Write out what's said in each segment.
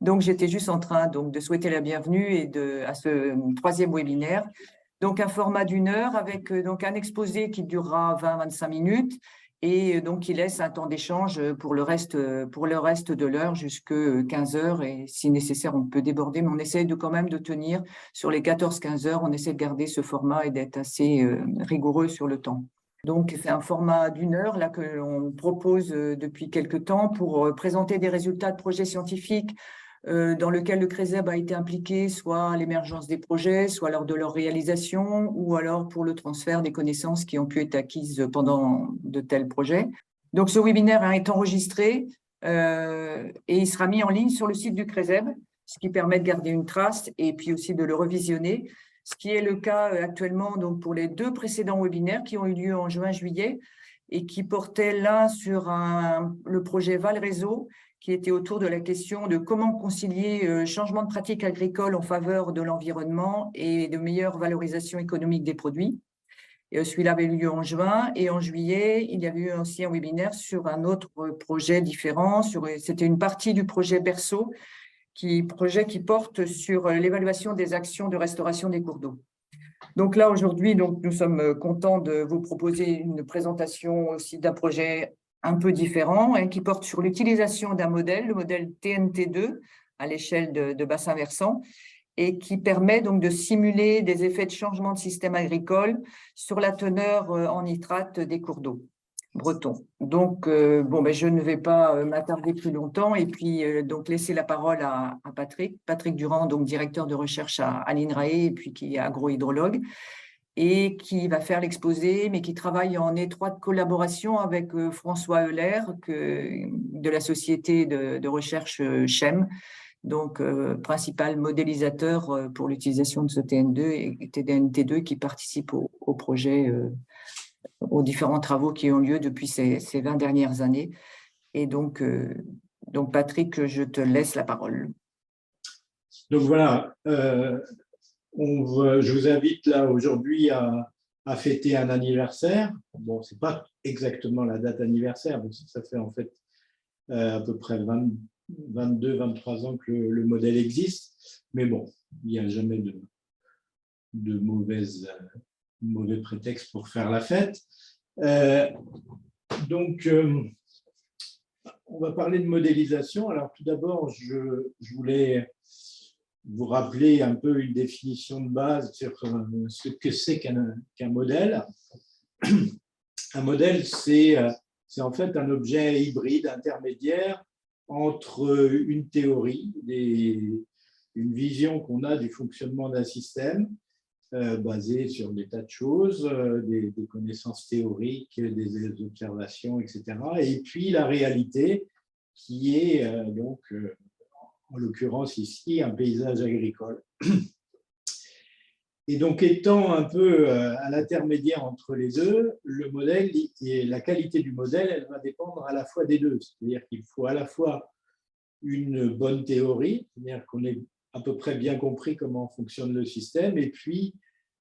Donc, j'étais juste en train de souhaiter la bienvenue à ce troisième webinaire. Donc, un format d'1 heure avec donc un exposé qui durera 20-25 minutes et donc qui laisse un temps d'échange pour le reste de l'heure jusqu'à 15 heures. Et si nécessaire, on peut déborder, mais on essaie quand même de tenir sur les 14-15 heures. On essaie de garder ce format et d'être assez rigoureux sur le temps. Donc, c'est un format d'1 heure là, que l'on propose depuis quelques temps pour présenter des résultats de projets scientifiques dans lequel le CRESEB a été impliqué, soit à l'émergence des projets, soit lors de leur réalisation, ou alors pour le transfert des connaissances qui ont pu être acquises pendant de tels projets. Donc, ce webinaire est enregistré et il sera mis en ligne sur le site du CRESEB, ce qui permet de garder une trace et puis aussi de le revisionner, ce qui est le cas actuellement donc, pour les 2 précédents webinaires qui ont eu lieu en juin-juillet et qui portaient l'un sur le projet Val-Réseau, qui était autour de la question de comment concilier changement de pratiques agricoles en faveur de l'environnement et de meilleure valorisation économique des produits. Celui-là avait eu lieu en juin, et en juillet, il y avait eu aussi un webinaire sur un autre projet différent. C'était une partie du projet Berceau, projet qui porte sur l'évaluation des actions de restauration des cours d'eau. Donc là, aujourd'hui, nous sommes contents de vous proposer une présentation aussi d'un projet un peu différent, qui porte sur l'utilisation d'un modèle, le modèle TNT2 à l'échelle de bassin versant, et qui permet donc de simuler des effets de changement de système agricole sur la teneur en nitrate des cours d'eau bretons. Donc, je ne vais pas m'attarder plus longtemps et puis donc laisser la parole à Patrick Durand, donc directeur de recherche à l'INRAE et puis qui est agrohydrologue, et qui va faire l'exposé, mais qui travaille en étroite collaboration avec François Euler de la société de recherche CHEM, donc principal modélisateur pour l'utilisation de ce TN2 et TNT2 qui participe au projet, aux différents travaux qui ont lieu depuis ces 20 dernières années. Et donc Patrick, je te laisse la parole. Donc voilà, je vous invite là aujourd'hui à fêter un anniversaire. Bon, ce n'est pas exactement la date anniversaire, mais ça fait en fait à peu près 22-23 ans que le modèle existe. Mais bon, il n'y a jamais de mauvais prétexte pour faire la fête. Donc, on va parler de modélisation. Alors, tout d'abord, je voulais vous rappeler un peu une définition de base sur ce que c'est qu'un modèle. Un modèle, c'est en fait un objet hybride, intermédiaire, entre une théorie, une vision qu'on a du fonctionnement d'un système, basée sur des tas de choses, des connaissances théoriques, des observations, etc. Et puis la réalité, qui est en l'occurrence ici, un paysage agricole. Et donc, étant un peu à l'intermédiaire entre les deux, le modèle et la qualité du modèle, elle va dépendre à la fois des deux. C'est-à-dire qu'il faut à la fois une bonne théorie, c'est-à-dire qu'on ait à peu près bien compris comment fonctionne le système, et puis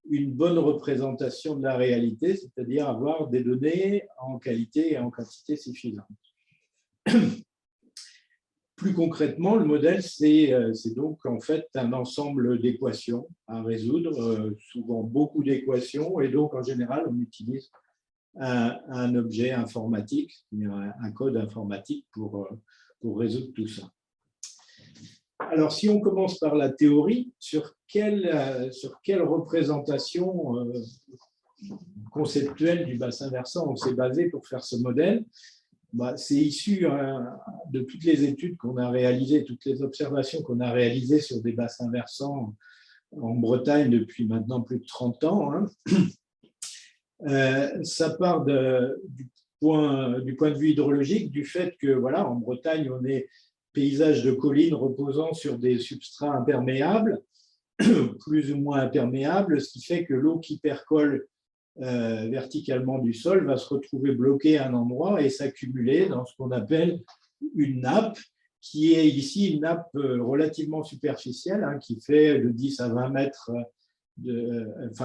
une bonne représentation de la réalité, c'est-à-dire avoir des données en qualité et en quantité suffisantes. Plus concrètement, le modèle, c'est donc en fait un ensemble d'équations à résoudre, souvent beaucoup d'équations, et donc en général, on utilise un objet informatique, un code informatique pour résoudre tout ça. Alors, si on commence par la théorie, sur quelle représentation conceptuelle du bassin versant on s'est basé pour faire ce modèle? C'est issu de toutes les études qu'on a réalisées, toutes les observations qu'on a réalisées sur des bassins versants en Bretagne depuis maintenant plus de 30 ans. Ça part du point de vue hydrologique, du fait que, voilà, en Bretagne, on est paysage de collines reposant sur des substrats imperméables, plus ou moins imperméables, ce qui fait que l'eau qui percole verticalement du sol va se retrouver bloquée à un endroit et s'accumuler dans ce qu'on appelle une nappe, qui est ici une nappe relativement superficielle, qui fait de 10 à 20 mètres,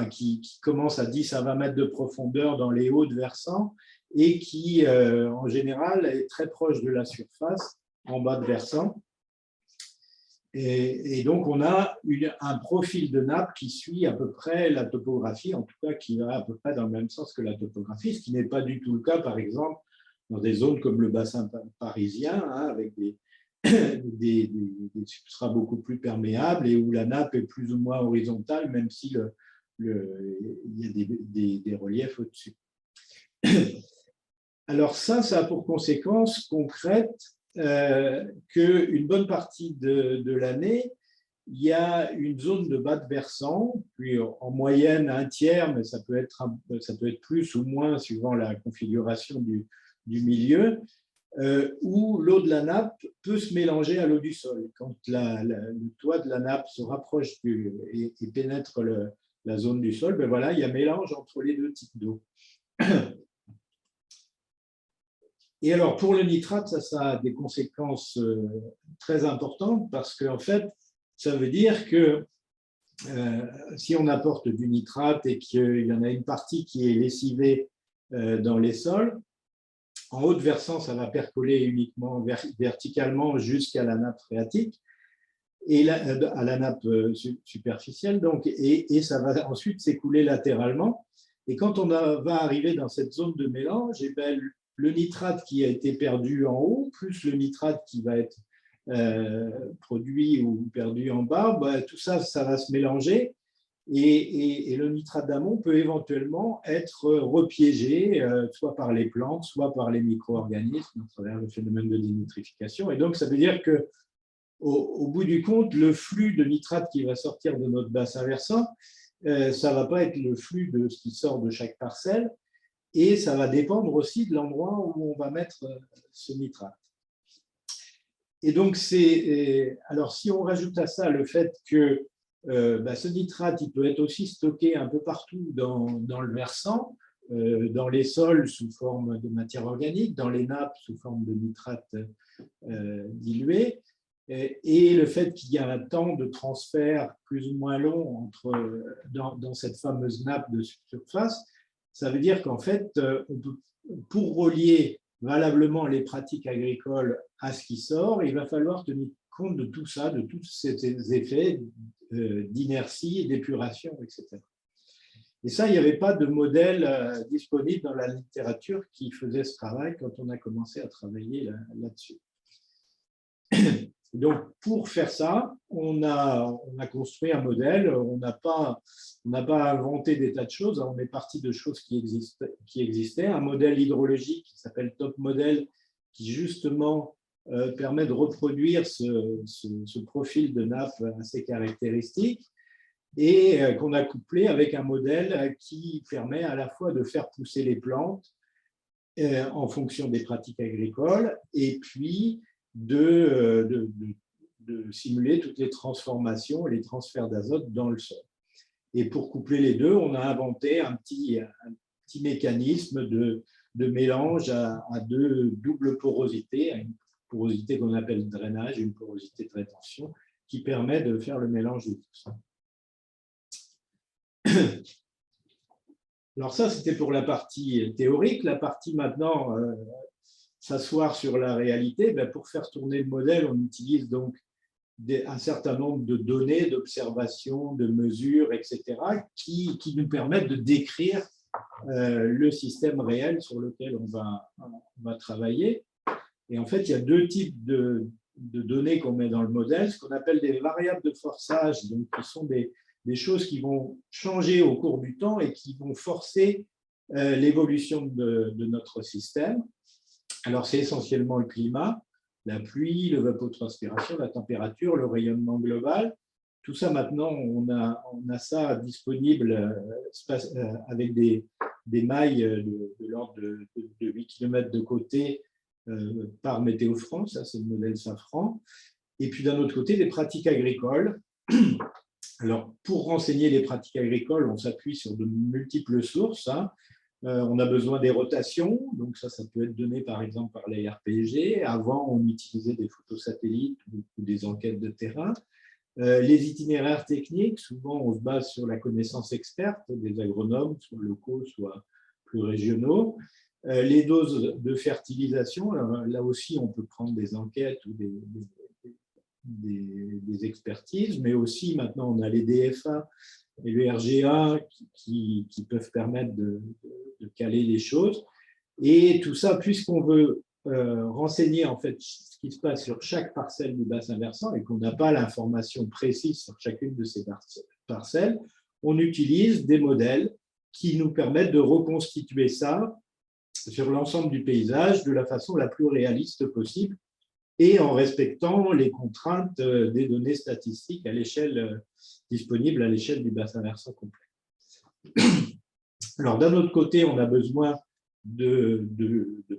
qui commence à 10 à 20 mètres de profondeur dans les hauts de versant et qui, en général, est très proche de la surface en bas de versant. Et donc, on a un profil de nappe qui suit à peu près la topographie, en tout cas qui va à peu près dans le même sens que la topographie, ce qui n'est pas du tout le cas, par exemple, dans des zones comme le bassin parisien, hein, avec des substrats beaucoup plus perméables et où la nappe est plus ou moins horizontale, même si il y a des reliefs au-dessus. Alors ça a pour conséquence concrète qu'une bonne partie de l'année, il y a une zone de bas de versant, puis en moyenne un tiers, mais ça peut être plus ou moins suivant la configuration du milieu, où l'eau de la nappe peut se mélanger à l'eau du sol. Quand le toit de la nappe se rapproche et pénètre la zone du sol, ben voilà, il y a mélange entre les deux types d'eau. Et alors, pour le nitrate, ça a des conséquences très importantes parce qu'en fait, ça veut dire que si on apporte du nitrate et qu'il y en a une partie qui est lessivée dans les sols, en haut de versant, ça va percoler uniquement verticalement jusqu'à la nappe phréatique et à la nappe superficielle, donc, et ça va ensuite s'écouler latéralement. Et quand on va arriver dans cette zone de mélange, et bien, le nitrate qui a été perdu en haut, plus le nitrate qui va être produit ou perdu en bas, ben, tout ça, ça va se mélanger. Et le nitrate d'amont peut éventuellement être repiégé, soit par les plantes, soit par les micro-organismes, à travers le phénomène de dénitrification. Et donc, ça veut dire que au bout du compte, le flux de nitrate qui va sortir de notre bassin versant, ça ne va pas être le flux de ce qui sort de chaque parcelle, et ça va dépendre aussi de l'endroit où on va mettre ce nitrate. Et donc, alors si on rajoute à ça le fait que ce nitrate, il peut être aussi stocké un peu partout dans le versant, dans les sols sous forme de matière organique, dans les nappes sous forme de nitrate dilué, et le fait qu'il y a un temps de transfert plus ou moins long dans cette fameuse nappe de surface, ça veut dire qu'en fait, pour relier valablement les pratiques agricoles à ce qui sort, il va falloir tenir compte de tout ça, de tous ces effets d'inertie, d'épuration, etc. Et ça, il n'y avait pas de modèle disponible dans la littérature qui faisait ce travail quand on a commencé à travailler là-dessus. Donc, pour faire ça, on a construit un modèle, on n'a pas inventé des tas de choses, on est parti de choses qui existaient, un modèle hydrologique qui s'appelle Top Model, qui justement permet de reproduire ce profil de nappe assez caractéristique, et qu'on a couplé avec un modèle qui permet à la fois de faire pousser les plantes en fonction des pratiques agricoles, et puis de simuler toutes les transformations et les transferts d'azote dans le sol. Et pour coupler les deux, on a inventé un petit mécanisme de mélange à deux doubles porosités, à une porosité qu'on appelle drainage et une porosité de rétention, qui permet de faire le mélange de tout ça. Alors ça, c'était pour la partie théorique. La partie maintenant, s'asseoir sur la réalité, ben pour faire tourner le modèle, on utilise donc un certain nombre de données, d'observations, de mesures, etc., qui nous permettent de décrire le système réel sur lequel on va travailler. Et en fait, il y a deux types de données qu'on met dans le modèle, ce qu'on appelle des variables de forçage, donc qui sont des choses qui vont changer au cours du temps et qui vont forcer l'évolution de notre système. Alors, c'est essentiellement le climat, la pluie, l'évapotranspiration, la température, le rayonnement global. Tout ça, maintenant, on a ça disponible avec des mailles de l'ordre de 8 km de côté par Météo France, ça c'est le modèle Safran. Et puis d'un autre côté, des pratiques agricoles. Alors, pour renseigner les pratiques agricoles, on s'appuie sur de multiples sources. On a besoin des rotations, donc ça peut être donné par exemple par les RPG. Avant, on utilisait des photos satellites ou des enquêtes de terrain. Les itinéraires techniques, souvent on se base sur la connaissance experte des agronomes, soit locaux, soit plus régionaux. Les doses de fertilisation, là aussi on peut prendre des enquêtes ou des expertises, mais aussi maintenant on a les DFA et le RGA qui peuvent permettre de caler les choses. Et tout ça, puisqu'on veut renseigner en fait ce qui se passe sur chaque parcelle du bassin versant et qu'on n'a pas l'information précise sur chacune de ces parcelles, on utilise des modèles qui nous permettent de reconstituer ça sur l'ensemble du paysage de la façon la plus réaliste possible et en respectant les contraintes des données statistiques à l'échelle disponibles à l'échelle du bassin versant complet. Alors d'un autre côté, on a besoin de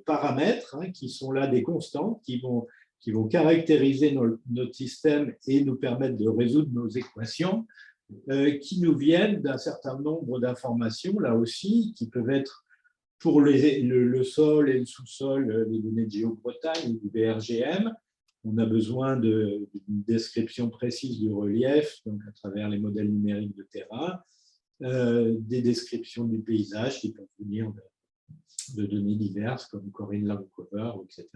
paramètres qui sont là des constantes qui vont caractériser notre système et nous permettre de résoudre nos équations qui nous viennent d'un certain nombre d'informations, là aussi, qui peuvent être pour le sol et le sous-sol, les données de Géobretagne ou du BRGM. On a besoin d'une description précise du relief, donc à travers les modèles numériques de terrain, des descriptions du paysage qui peuvent venir de données diverses comme Corinne Landcover, etc.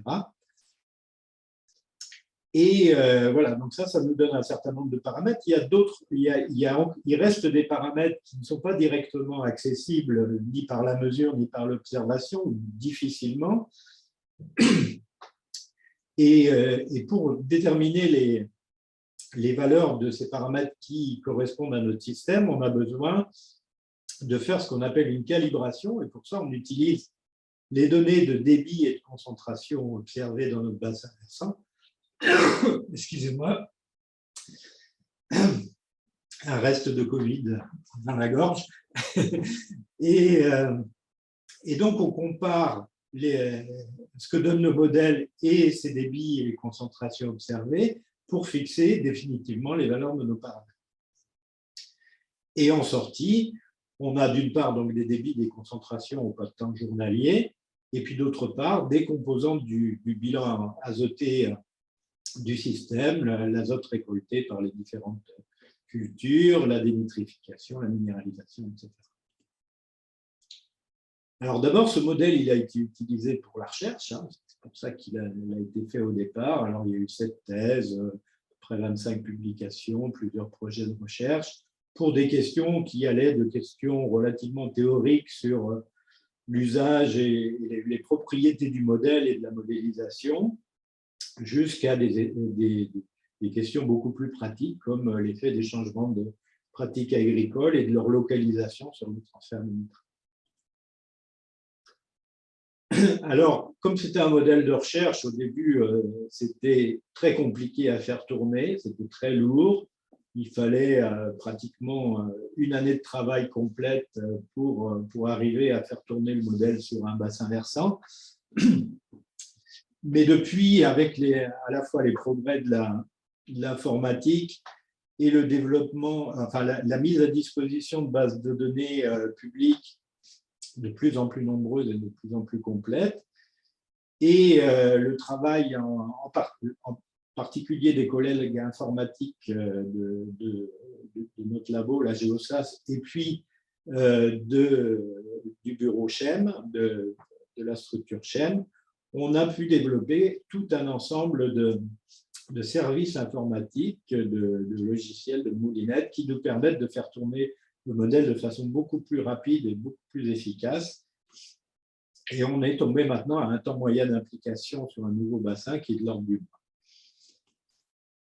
Et voilà, donc ça nous donne un certain nombre de paramètres. Il y a d'autres, il reste des paramètres qui ne sont pas directement accessibles ni par la mesure ni par l'observation, difficilement. Et pour déterminer les valeurs de ces paramètres qui correspondent à notre système, on a besoin de faire ce qu'on appelle une calibration. Et pour ça, on utilise les données de débit et de concentration observées dans notre bassin versant. Excusez-moi, un reste de Covid dans la gorge. Et donc, on compare ce que donnent nos modèles et ces débits et les concentrations observées pour fixer définitivement les valeurs de nos paramètres. Et en sortie, on a d'une part donc des débits, des concentrations au pas de temps journalier, et puis d'autre part des composantes du bilan azoté du système, l'azote récolté par les différentes cultures, la dénitrification, la minéralisation, etc. Alors d'abord, ce modèle, il a été utilisé pour la recherche, c'est pour ça qu'il a été fait au départ. Alors il y a eu 7 thèses, près de 25 publications, plusieurs projets de recherche, pour des questions qui allaient de questions relativement théoriques sur l'usage et les propriétés du modèle et de la modélisation, jusqu'à des questions beaucoup plus pratiques, comme l'effet des changements de pratiques agricoles et de leur localisation sur le transfert de nitrates. Alors, comme c'était un modèle de recherche, au début, c'était très compliqué à faire tourner, c'était très lourd. Il fallait pratiquement une année de travail complète pour arriver à faire tourner le modèle sur un bassin versant. Mais depuis, avec à la fois les progrès de l'informatique et le développement, enfin la mise à disposition de bases de données publiques de plus en plus nombreuses et de plus en plus complètes, et le travail en particulier des collègues informatiques de notre labo, la GeoSAS, et puis du bureau CHEM, de la structure CHEM, on a pu développer tout un ensemble de services informatiques, de logiciels, de moulinettes qui nous permettent de faire tourner le modèle de façon beaucoup plus rapide et beaucoup plus efficace. Et on est tombé maintenant à un temps moyen d'implication sur un nouveau bassin qui est de l'ordre du mois.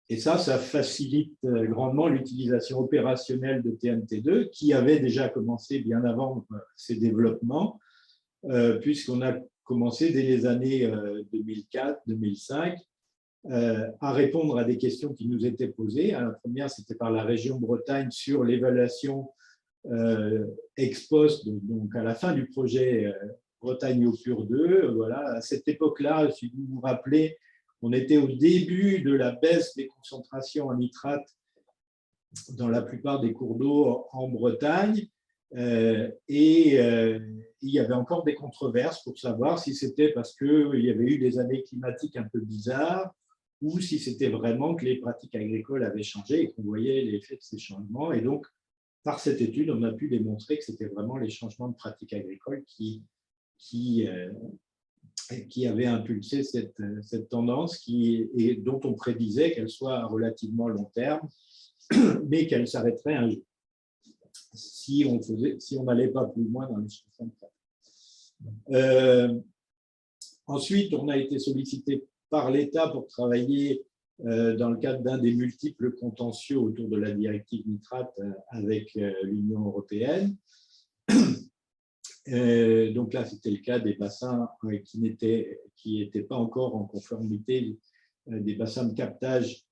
Et ça facilite grandement l'utilisation opérationnelle de TNT2, qui avait déjà commencé bien avant ses développements, puisqu'on a commencé dès les années 2004-2005 à répondre à des questions qui nous étaient posées. La première, c'était par la région Bretagne sur l'évaluation ex post, donc à la fin du projet Bretagne au Pur 2. Voilà, à cette époque-là, si vous vous rappelez, on était au début de la baisse des concentrations en nitrate dans la plupart des cours d'eau en Bretagne. Il y avait encore des controverses pour savoir si c'était parce qu'il y avait eu des années climatiques un peu bizarres ou si c'était vraiment que les pratiques agricoles avaient changé et qu'on voyait l'effet de ces changements. Et donc, par cette étude, on a pu démontrer que c'était vraiment les changements de pratiques agricoles qui qui avait impulsé cette tendance et dont on prédisait qu'elle soit à relativement long terme, mais qu'elle s'arrêterait un jour si on n'allait pas plus loin dans les 64. Ensuite, on a été sollicité par l'État pour travailler dans le cadre d'un des multiples contentieux autour de la directive nitrate avec l'Union européenne. Donc là, c'était le cas des bassins qui n'étaient pas encore en conformité, des bassins de captage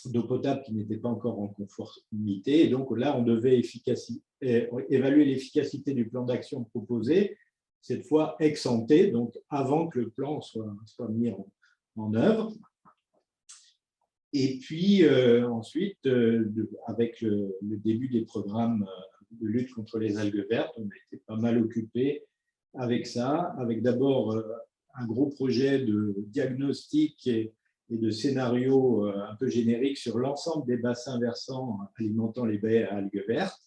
d'eau potable qui n'étaient pas encore en conformité. Et donc là, on devait évaluer l'efficacité du plan d'action proposé, cette fois ex ante, donc avant que le plan soit mis en œuvre. Et puis ensuite, avec le début des programmes de lutte contre les algues vertes, on a été pas mal occupé avec ça, avec d'abord un gros projet de diagnostic et de scénarios un peu génériques sur l'ensemble des bassins versants alimentant les baies à algues vertes.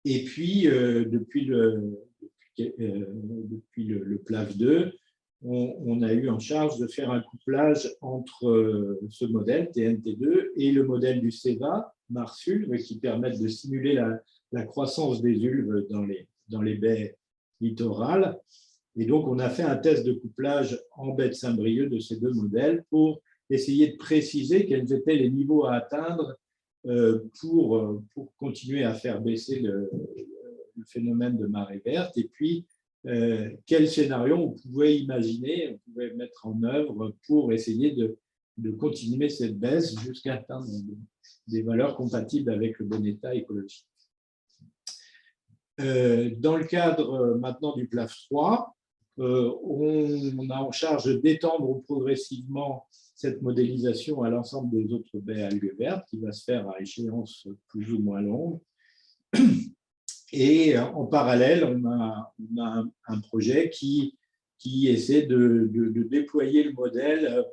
Et puis, depuis le PLAF 2, on a eu en charge de faire un couplage entre ce modèle TNT2 et le modèle du CEVA, Mars-Ulve, qui permettent de simuler la croissance des ulves dans les baies littorales. Et donc, on a fait un test de couplage en baie de Saint-Brieuc de ces deux modèles pour essayer de préciser quels étaient les niveaux à atteindre pour continuer à faire baisser le phénomène de marée verte. Et puis, quel scénario on pouvait imaginer, on pouvait mettre en œuvre pour essayer de continuer cette baisse jusqu'à atteindre des valeurs compatibles avec le bon état écologique. Dans le cadre maintenant du PLAF 3, on a en charge d'étendre progressivement cette modélisation à l'ensemble des autres baies algues vertes, qui va se faire à échéance plus ou moins longue. Et en parallèle, on a un projet qui essaie de déployer le modèle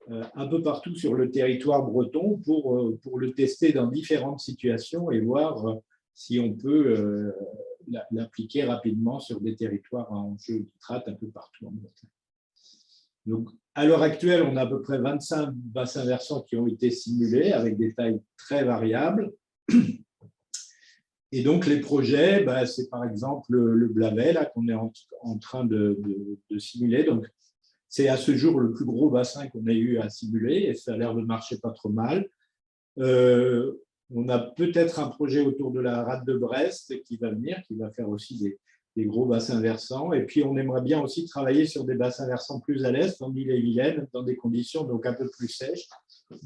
un peu partout sur le territoire breton pour le tester dans différentes situations et voir si on peut l'appliquer rapidement sur des territoires à enjeu nitrate un peu partout en Bretagne. Donc, à l'heure actuelle, on a à peu près 25 bassins versants qui ont été simulés avec des tailles très variables. Et donc, les projets, c'est par exemple le Blavet qu'on est en train de simuler. Donc, c'est à ce jour le plus gros bassin qu'on ait eu à simuler et ça a l'air de marcher pas trop mal. On a peut-être un projet autour de la rade de Brest qui va venir, qui va faire aussi des gros bassins versants. Et puis, on aimerait bien aussi travailler sur des bassins versants plus à l'est, en Ille-et-Vilaine, dans des conditions donc un peu plus sèches,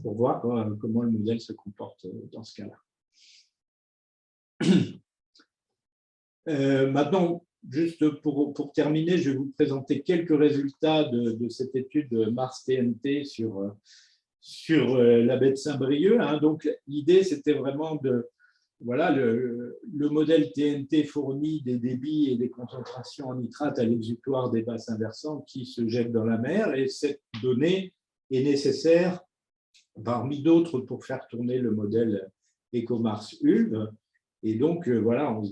pour voir comment le modèle se comporte dans ce cas-là. Maintenant, juste pour terminer, je vais vous présenter quelques résultats de cette étude Mars-TNT sur la baie de Saint-Brieuc. Donc, l'idée, c'était vraiment le modèle TNT fournit des débits et des concentrations en nitrate à l'exutoire des bassins versants qui se jettent dans la mer. Et cette donnée est nécessaire, parmi d'autres, pour faire tourner le modèle EcoMars-Ulve. Et donc, on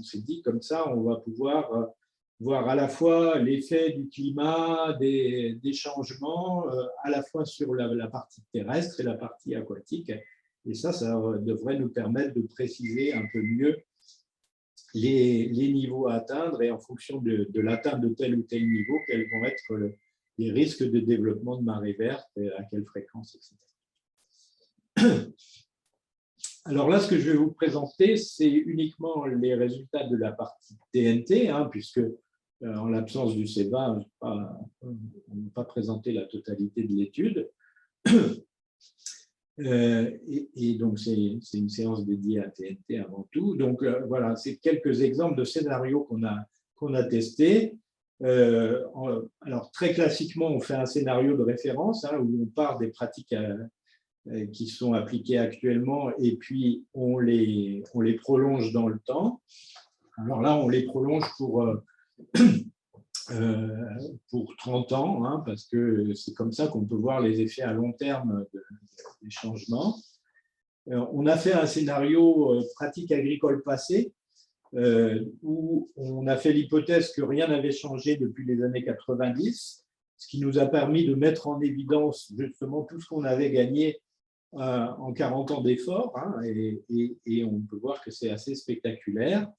s'est dit comme ça, on va pouvoir voir à la fois l'effet du climat, des changements, à la fois sur la partie terrestre et la partie aquatique. Et ça devrait nous permettre de préciser un peu mieux les niveaux à atteindre et en fonction de l'atteinte de tel ou tel niveau, quels vont être les risques de développement de marée verte, à quelle fréquence, etc. Alors là, ce que je vais vous présenter, c'est uniquement les résultats de la partie TNT, puisque en l'absence du CEVA, on n'a pas présenté la totalité de l'étude. Et donc, c'est une séance dédiée à TNT avant tout. Donc, voilà, c'est quelques exemples de scénarios qu'on a testés. Alors, très classiquement, on fait un scénario de référence où on part des pratiques qui sont appliquées actuellement et puis on les prolonge dans le temps. Alors là, on les prolonge pour 30 ans, parce que c'est comme ça qu'on peut voir les effets à long terme des changements. On a fait un scénario pratique agricole passée où on a fait l'hypothèse que rien n'avait changé depuis les années 90, ce qui nous a permis de mettre en évidence justement tout ce qu'on avait gagné en 40 ans d'efforts, hein, et on peut voir que c'est assez spectaculaire.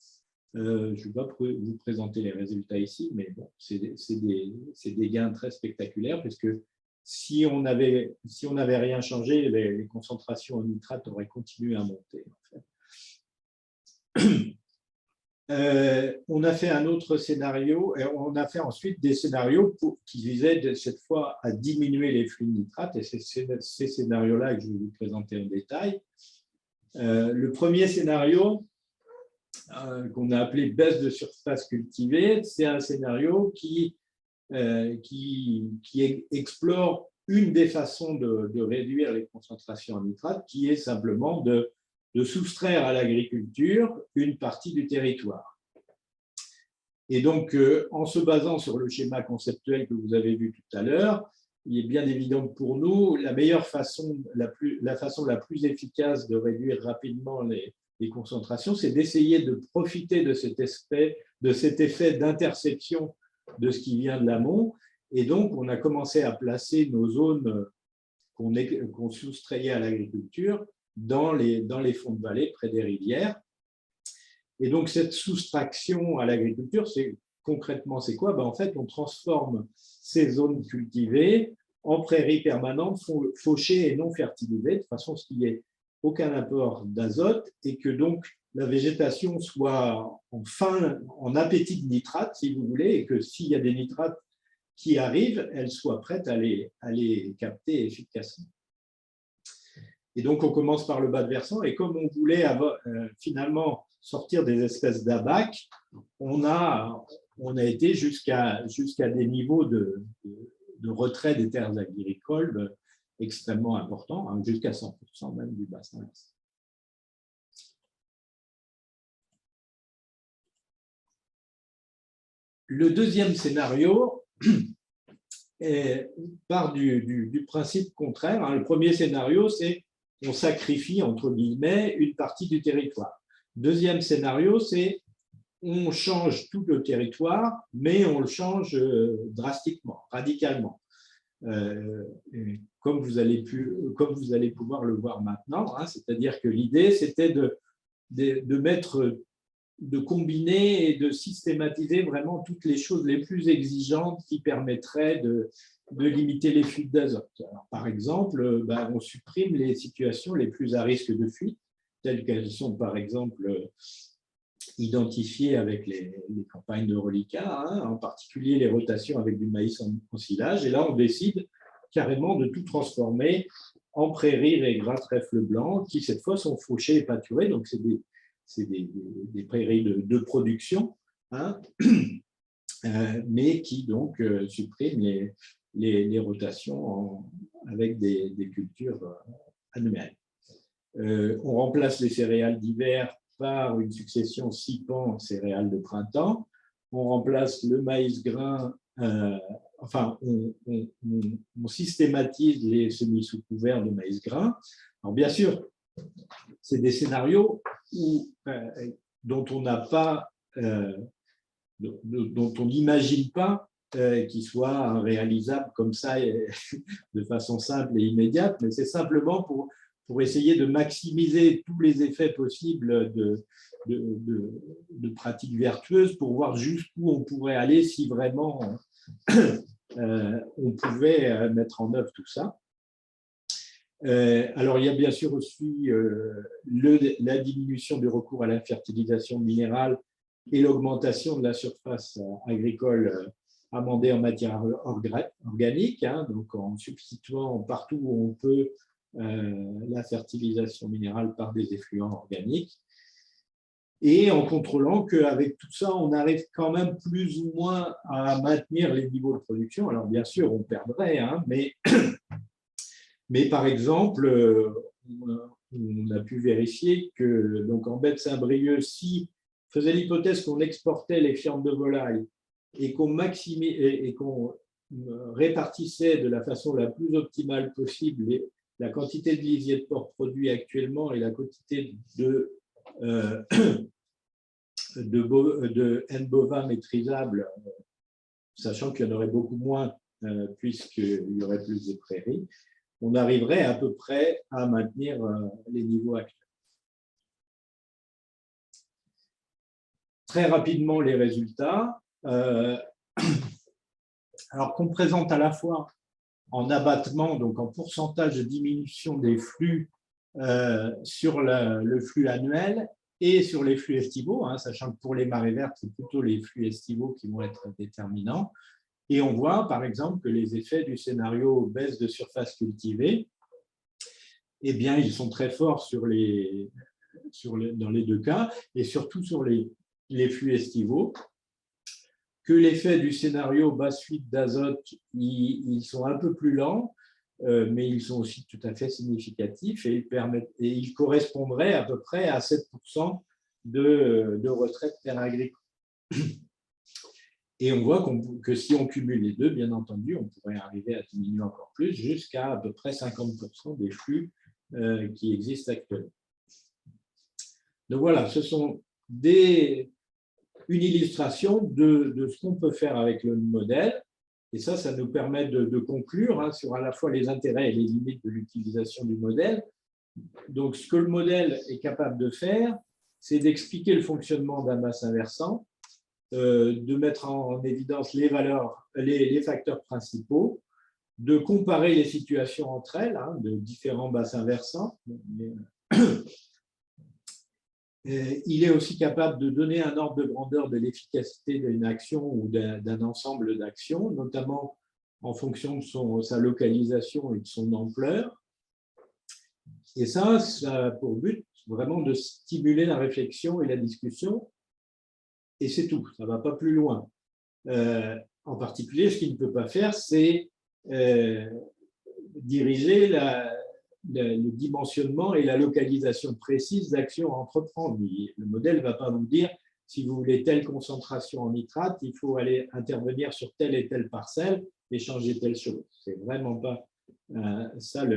Je ne vais pas vous présenter les résultats ici, mais bon, c'est des gains très spectaculaires, puisque si on n'avait rien changé, les concentrations en nitrate auraient continué à monter. En fait. On a fait un autre scénario, et on a fait ensuite des scénarios qui visaient cette fois à diminuer les flux de nitrate, et c'est ces scénarios-là que je vais vous présenter en détail. Le premier scénario, qu'on a appelé baisse de surface cultivée, c'est un scénario qui explore une des façons de réduire les concentrations en nitrate, qui est simplement de soustraire à l'agriculture une partie du territoire. Et donc, en se basant sur le schéma conceptuel que vous avez vu tout à l'heure, il est bien évident que pour nous, la meilleure façon, la façon la plus efficace de réduire rapidement les concentrations, c'est d'essayer de profiter de cet effet d'interception de ce qui vient de l'amont. Et donc, on a commencé à placer nos zones qu'on soustrayait à l'agriculture dans les fonds de vallée, près des rivières. Et donc, cette soustraction à l'agriculture, concrètement, c'est quoi? En fait, on transforme ces zones cultivées en prairies permanentes, fauchées et non fertilisées, de façon à ce qu'il n'y ait aucun apport d'azote et que donc la végétation soit en appétit de nitrate, si vous voulez, et que s'il y a des nitrates qui arrivent, elles soient prêtes à les capter efficacement. Et donc, on commence par le bas de versant, et comme on voulait finalement sortir des espèces d'abac, on a été jusqu'à des niveaux de retrait des terres agricoles extrêmement importants, hein, jusqu'à 100% même du bassin. Le deuxième scénario part du principe contraire. Hein. Le premier scénario, c'est on sacrifie, entre guillemets, une partie du territoire. Deuxième scénario, c'est on change tout le territoire, mais on le change drastiquement, radicalement. Comme vous allez pouvoir le voir maintenant, hein, c'est-à-dire que l'idée, c'était de combiner et de systématiser vraiment toutes les choses les plus exigeantes qui permettraient de limiter les fuites d'azote. Par exemple, on supprime les situations les plus à risque de fuite, telles qu'elles sont par exemple identifiées avec les campagnes de reliquat, hein, en particulier les rotations avec du maïs en silage. Et là, on décide carrément de tout transformer en prairies raigrats trèfle blanc, qui cette fois sont fauchées et pâturées, donc c'est des prairies de production, hein, mais qui donc suppriment les rotations avec des cultures annuelles. On remplace les céréales d'hiver par une succession 6 pans céréales de printemps. On remplace le maïs grain, on systématise les semis sous couvert de maïs grain. Alors bien sûr, c'est des scénarios dont on n'a pas, dont on n'imagine pas qu'ils soient réalisables comme ça de façon simple et immédiate, mais c'est simplement pour essayer de maximiser tous les effets possibles de pratiques vertueuses pour voir jusqu'où on pourrait aller si vraiment on pouvait mettre en œuvre tout ça. Alors, il y a bien sûr aussi la diminution du recours à la fertilisation minérale et l'augmentation de la surface agricole amendée en matière organique, hein, donc en substituant partout où on peut la fertilisation minérale par des effluents organiques, et en contrôlant qu'avec tout ça, on arrive quand même plus ou moins à maintenir les niveaux de production. Alors, bien sûr, on perdrait, hein, mais par exemple, on a pu vérifier que donc en baie de Saint-Brieuc, si on faisait l'hypothèse qu'on exportait les fientes de volaille et qu'on répartissait de la façon la plus optimale possible la quantité de lisier de porc produit actuellement et la quantité de N bovins maîtrisables, sachant qu'il y en aurait beaucoup moins puisqu'il y aurait plus de prairies, on arriverait à peu près à maintenir les niveaux actuels. Très rapidement, les résultats. Alors qu'on présente à la fois en abattement, donc en pourcentage de diminution des flux sur le flux annuel et sur les flux estivaux, sachant que pour les marées vertes, c'est plutôt les flux estivaux qui vont être déterminants. Et on voit, par exemple, que les effets du scénario baisse de surface cultivée, eh bien, ils sont très forts dans les deux cas, et surtout sur les flux estivaux, que l'effet du scénario basse fuite d'azote, ils sont un peu plus lents, mais ils sont aussi tout à fait significatifs et ils correspondraient à peu près à 7% de retrait de terres agricoles. Et on voit que si on cumule les deux, bien entendu, on pourrait arriver à diminuer encore plus, jusqu'à peu près 50% des flux qui existent actuellement. Donc voilà, ce sont une illustration de ce qu'on peut faire avec le modèle. Et ça nous permet de conclure sur à la fois les intérêts et les limites de l'utilisation du modèle. Donc, ce que le modèle est capable de faire, c'est d'expliquer le fonctionnement d'un bassin versant, de mettre en évidence les facteurs principaux, de comparer les situations entre elles, de différents bassins versants. Il est aussi capable de donner un ordre de grandeur de l'efficacité d'une action ou d'un ensemble d'actions, notamment en fonction de sa localisation et de son ampleur. Et ça a pour but vraiment de stimuler la réflexion et la discussion. Et c'est tout, ça ne va pas plus loin. En particulier, ce qu'il ne peut pas faire, c'est diriger le dimensionnement et la localisation précise d'actions à entreprendre. Le modèle ne va pas vous dire, si vous voulez telle concentration en nitrate, il faut aller intervenir sur telle et telle parcelle et changer telle chose. Ce n'est vraiment pas ça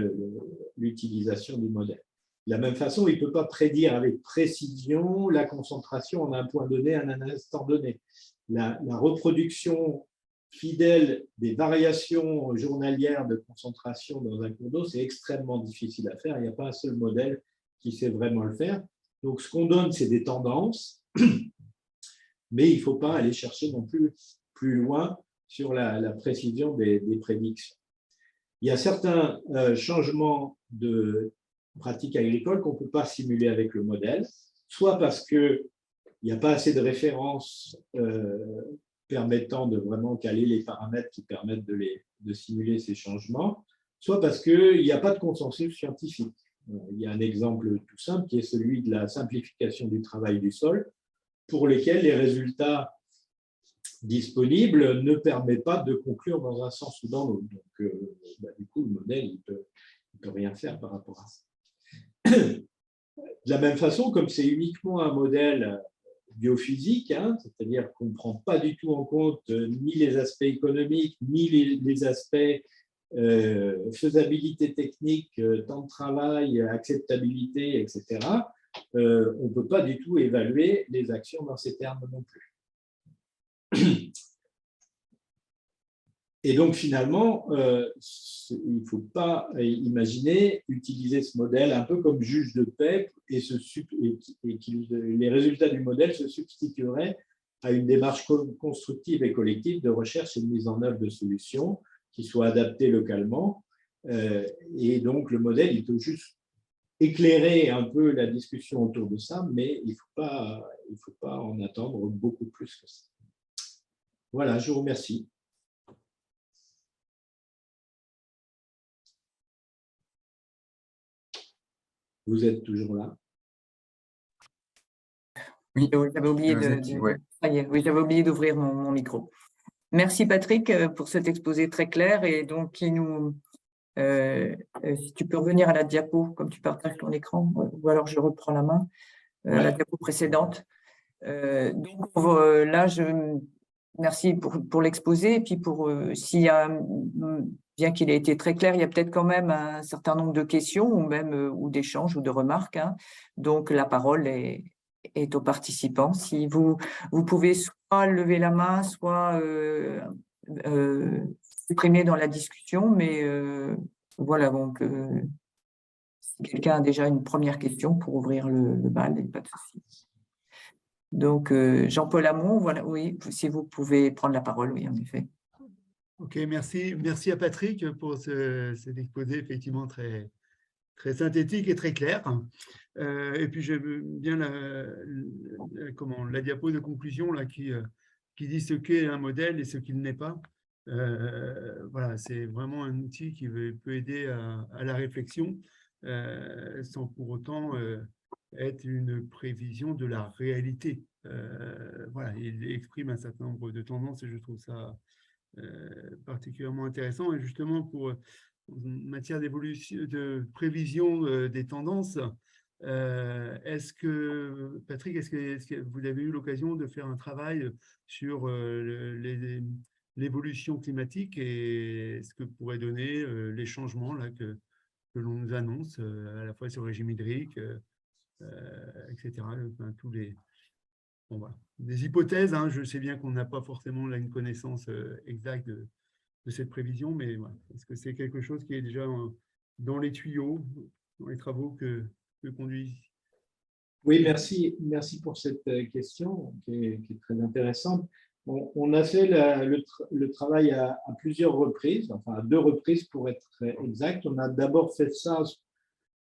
l'utilisation du modèle. De la même façon, il ne peut pas prédire avec précision la concentration en un point donné, à un instant donné. La reproduction fidèle des variations journalières de concentration dans un cours d'eau, c'est extrêmement difficile à faire. Il n'y a pas un seul modèle qui sait vraiment le faire. Donc, ce qu'on donne, c'est des tendances, mais il ne faut pas aller chercher non plus loin sur la précision des prédictions. Il y a certains changements de pratiques agricoles qu'on ne peut pas simuler avec le modèle, soit parce qu'il n'y a pas assez de références permettant de vraiment caler les paramètres qui permettent de simuler ces changements, soit parce qu'il n'y a pas de consensus scientifique. Il y a un exemple tout simple qui est celui de la simplification du travail du sol, pour lesquels les résultats disponibles ne permettent pas de conclure dans un sens ou dans l'autre. Donc, du coup, le modèle, il ne peut rien faire par rapport à ça. De la même façon, comme c'est uniquement un modèle biophysique, c'est-à-dire qu'on ne prend pas du tout en compte ni les aspects économiques, ni les aspects faisabilité technique, temps de travail, acceptabilité, etc., on ne peut pas du tout évaluer les actions dans ces termes non plus. Et donc, finalement, il ne faut pas imaginer utiliser ce modèle un peu comme juge de paix et les résultats du modèle se substitueraient à une démarche constructive et collective de recherche et de mise en œuvre de solutions qui soient adaptées localement. Et donc, le modèle, il peut juste éclairer un peu la discussion autour de ça, mais il ne faut pas en attendre beaucoup plus que ça. Voilà, je vous remercie. Vous êtes toujours là? Oui, j'avais oublié j'avais oublié d'ouvrir mon micro. Merci Patrick pour cet exposé très clair et donc qui nous… si tu peux revenir à la diapo, comme tu partages ton écran, ou alors je reprends la main, la diapo précédente. Donc là, merci pour l'exposé et puis s'il y a… Bien qu'il ait été très clair, il y a peut-être quand même un certain nombre de questions ou même ou d'échanges ou de remarques. Donc, la parole est est aux participants. Si vous pouvez soit lever la main, soit s'exprimer dans la discussion, mais voilà, donc si quelqu'un a déjà une première question pour ouvrir le bal, pas de souci. Donc, Jean-Paul Hamon, voilà, oui, si vous pouvez prendre la parole, oui, en effet. Ok, merci. Merci à Patrick pour cet exposé effectivement très, très synthétique et très clair. Et puis j'aime bien la diapo de conclusion là, qui dit ce qu'est un modèle et ce qu'il n'est pas. Voilà, c'est vraiment un outil qui peut aider à la réflexion sans pour autant être une prévision de la réalité. Voilà, il exprime un certain nombre de tendances et je trouve ça particulièrement intéressant. Et justement, en matière d'évolution, de prévision des tendances, Patrick, est-ce que vous avez eu l'occasion de faire un travail sur l'évolution climatique et ce que pourraient donner les changements là, que l'on nous annonce, à la fois sur le régime hydrique, etc. Enfin, bon, voilà. Des hypothèses, hein, je sais bien qu'on n'a pas forcément là, une connaissance exacte de cette prévision, mais voilà. Est-ce que c'est quelque chose qui est déjà dans les tuyaux, dans les travaux que conduit? Oui, merci pour cette question qui est très intéressante. On a fait le travail à plusieurs reprises, enfin à 2 reprises pour être exact. On a d'abord fait ça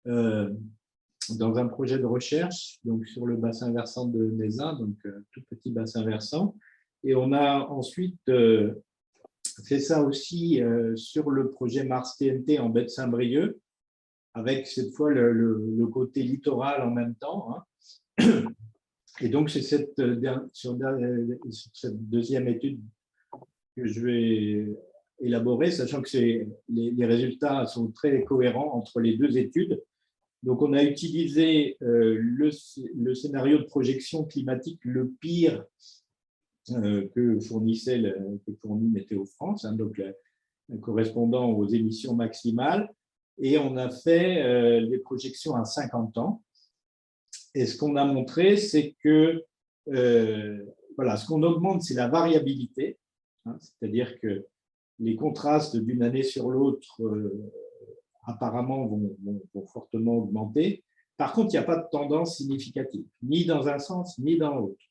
dans un projet de recherche, donc sur le bassin versant de Mézin, donc tout petit bassin versant. Et on a ensuite fait ça aussi sur le projet Mars TNT en baie de Saint-Brieuc, avec cette fois le côté littoral en même temps. Hein. Et donc, c'est sur cette deuxième étude que je vais élaborer, sachant que les résultats sont très cohérents entre les 2 études. Donc, on a utilisé le scénario de projection climatique le pire que fournit Météo France, hein, donc correspondant aux émissions maximales. Et on a fait des projections à 50 ans. Et ce qu'on a montré, c'est que voilà, ce qu'on augmente, c'est la variabilité, hein, c'est-à-dire que les contrastes d'une année sur l'autre apparemment vont fortement augmenter. Par contre, il n'y a pas de tendance significative, ni dans un sens, ni dans l'autre.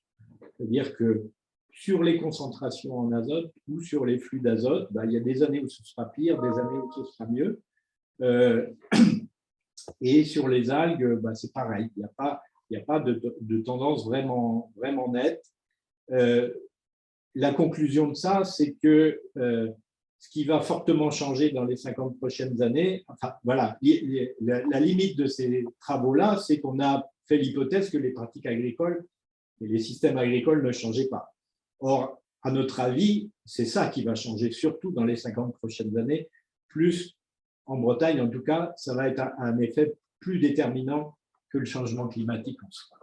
C'est-à-dire que sur les concentrations en azote ou sur les flux d'azote, il y a des années où ce sera pire, des années où ce sera mieux. Et sur les algues, c'est pareil. Il n'y a pas de tendance vraiment nette. La conclusion de ça, c'est que ce qui va fortement changer dans les 50 prochaines années, enfin, voilà, la limite de ces travaux-là, c'est qu'on a fait l'hypothèse que les pratiques agricoles et les systèmes agricoles ne changeaient pas. Or, à notre avis, c'est ça qui va changer, surtout dans les 50 prochaines années, plus en Bretagne, en tout cas, ça va être un effet plus déterminant que le changement climatique en soi.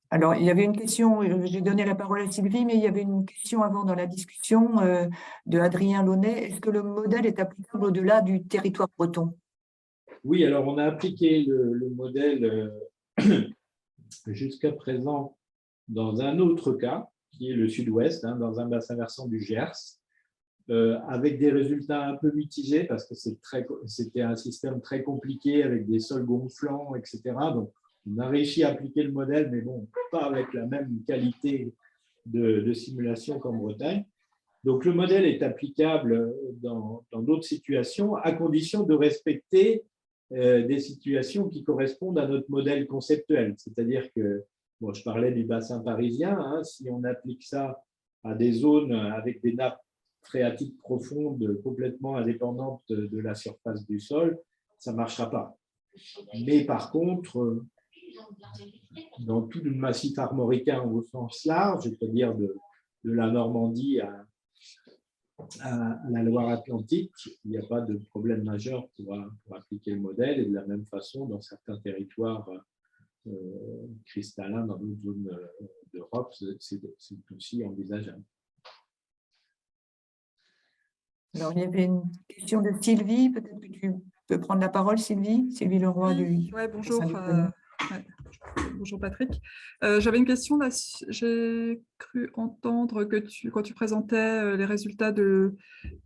Alors, il y avait une question, j'ai donné la parole à Sylvie, mais il y avait une question avant dans la discussion de Adrien Launay. Est-ce que le modèle est applicable au-delà du territoire breton? Oui, alors on a appliqué le modèle jusqu'à présent dans un autre cas, qui est le sud-ouest, hein, dans un bassin versant du Gers, avec des résultats un peu mitigés parce que c'était un système très compliqué avec des sols gonflants, etc. Donc, on a réussi à appliquer le modèle, mais bon, pas avec la même qualité de simulation qu'en Bretagne. Donc, le modèle est applicable dans d'autres situations, à condition de respecter des situations qui correspondent à notre modèle conceptuel. C'est-à-dire que, bon, je parlais du bassin parisien, hein, si on applique ça à des zones avec des nappes phréatiques profondes complètement indépendantes de la surface du sol, ça ne marchera pas. Mais par contre, dans tout le massif armoricain au sens large, c'est-à-dire de la Normandie à la Loire-Atlantique, il n'y a pas de problème majeur pour appliquer le modèle. Et de la même façon, dans certains territoires cristallins, dans d'autres zones d'Europe, c'est aussi envisageable. Alors, il y avait une question de Sylvie, peut-être que tu peux prendre la parole, Sylvie Leroy du Ouais, bonjour. bassin du Prénom. Ouais. Bonjour Patrick. J'avais une question là. J'ai cru entendre que quand tu présentais les résultats du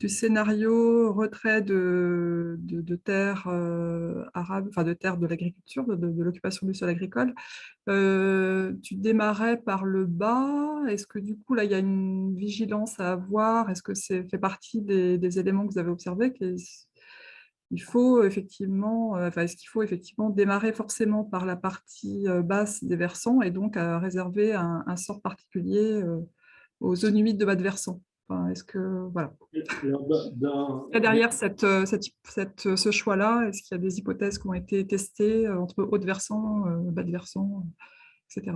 scénario retrait de terres arables, enfin de terres de l'agriculture, de l'occupation du sol agricole, tu démarrais par le bas. Est-ce que du coup là il y a une vigilance à avoir? Est-ce que c'est fait partie des éléments que vous avez observés? Il faut effectivement, est-ce qu'il faut effectivement démarrer forcément par la partie basse des versants et donc réserver un sort particulier aux zones humides de bas de versant? Enfin, est-ce que voilà. Et derrière ce choix-là, est-ce qu'il y a des hypothèses qui ont été testées entre haut de versant, bas de versant, etc.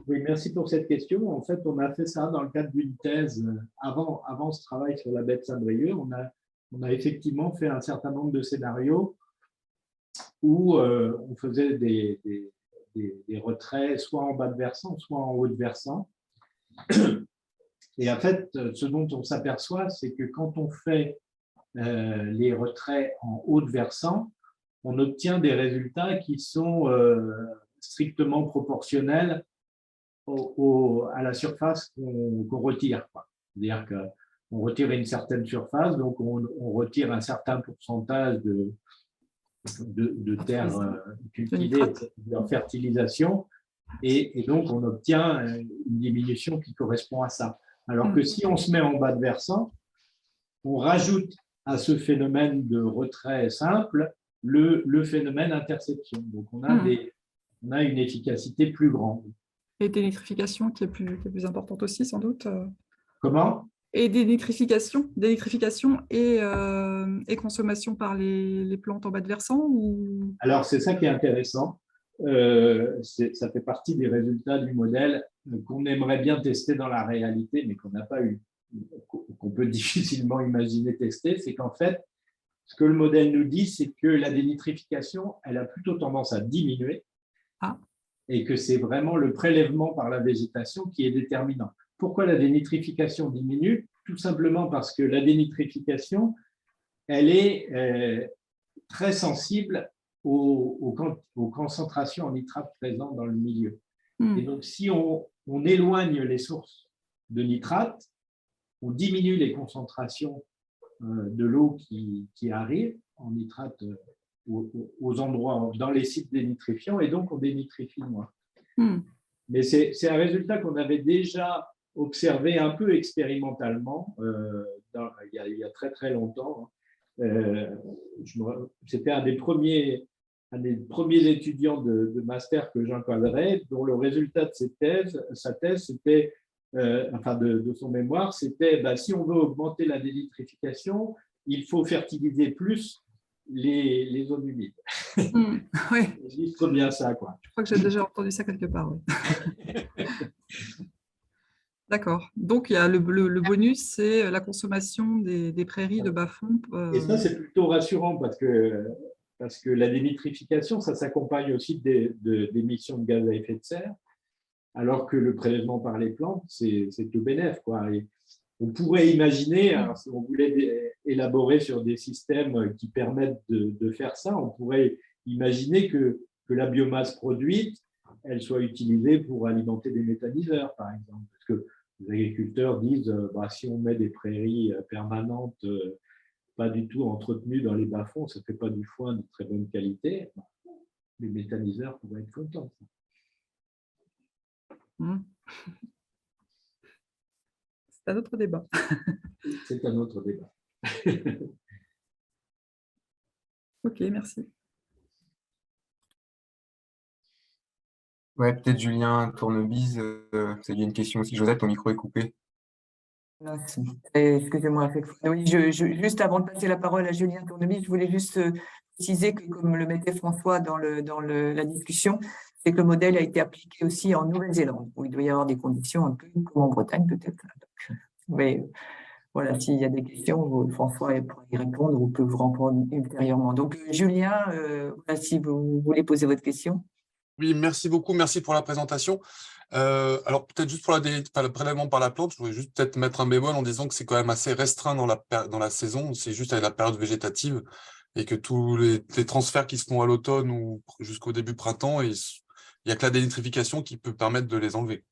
Oui, merci pour cette question. En fait, on a fait ça dans le cadre d'une thèse. Avant ce travail sur la baie de Saint-Brieuc, on a effectivement fait un certain nombre de scénarios où on faisait des retraits soit en bas de versant, soit en haut de versant. Et en fait, ce dont on s'aperçoit, c'est que quand on fait les retraits en haut de versant, on obtient des résultats qui sont strictement proportionnels à la surface qu'on retire. C'est-à-dire qu'on retire une certaine surface, donc on retire un certain pourcentage de terres cultivées, de fertilisation, et donc on obtient une diminution qui correspond à ça. Alors que si on se met en bas de versant, on rajoute à ce phénomène de retrait simple le phénomène interception. Donc on a une efficacité plus grande. Et dénitrification qui est plus importante aussi, sans doute. Comment ? Et dénitrification et consommation par les plantes en bas de versant ou... Alors, c'est ça qui est intéressant. Ça fait partie des résultats du modèle qu'on aimerait bien tester dans la réalité, mais qu'on n'a pas eu, qu'on peut difficilement imaginer tester. C'est qu'en fait, ce que le modèle nous dit, c'est que la dénitrification, elle a plutôt tendance à diminuer. Et que c'est vraiment le prélèvement par la végétation qui est déterminant. Pourquoi la dénitrification diminue? Tout simplement parce que la dénitrification, elle est très sensible aux concentrations en nitrate présentes dans le milieu. Et donc, si on éloigne les sources de nitrate, on diminue les concentrations de l'eau qui arrive en nitrate aux endroits, dans les sites dénitrifiants, et donc on dénitrifie moins. Mais c'est un résultat qu'on avait déjà observé un peu expérimentalement il y a très très longtemps. C'était un des premiers étudiants de master que j'encadrais, dont le résultat de sa thèse, c'était, de son mémoire, c'était si on veut augmenter la dénitrification, il faut fertiliser plus les zones humides. Oui. Je dis trop bien ça, quoi. Je crois que j'ai déjà entendu ça quelque part. Oui. D'accord. Donc, il y a le bonus, c'est la consommation des prairies de bas-fond. Et ça, c'est plutôt rassurant parce que la dénitrification, ça s'accompagne aussi d'émissions de gaz à effet de serre, alors que le prélèvement par les plantes, c'est tout bénef, quoi. Et on pourrait imaginer, alors, si on voulait élaborer sur des systèmes qui permettent de faire ça, on pourrait imaginer que la biomasse produite, elle soit utilisée pour alimenter des méthaniseurs, par exemple. Parce que les agriculteurs disent, si on met des prairies permanentes, pas du tout entretenues dans les bas-fonds, ça ne fait pas du foin de très bonne qualité. Les méthaniseurs pourraient être contents. C'est un autre débat. C'est un autre débat. Ok, merci. Ouais, peut-être Julien Tournebise, il y a une question aussi. Josette, ton micro est coupé. Excusez-moi. Oui, juste avant de passer la parole à Julien Tournebise, je voulais juste préciser que, comme le mettait François dans la discussion, c'est que le modèle a été appliqué aussi en Nouvelle-Zélande, où il doit y avoir des conditions un peu comme en Bretagne peut-être. Mais voilà, s'il y a des questions, François pourra y répondre ou peut vous répondre ultérieurement. Donc, Julien, si vous voulez poser votre question. Oui, merci beaucoup, merci pour la présentation. Alors, peut-être juste pour le prélèvement par la plante, je voudrais juste peut-être mettre un bémol en disant que c'est quand même assez restreint dans la saison, c'est juste avec la période végétative. et que tous les transferts qui se font à l'automne ou jusqu'au début printemps, il n'y a que la dénitrification qui peut permettre de les enlever.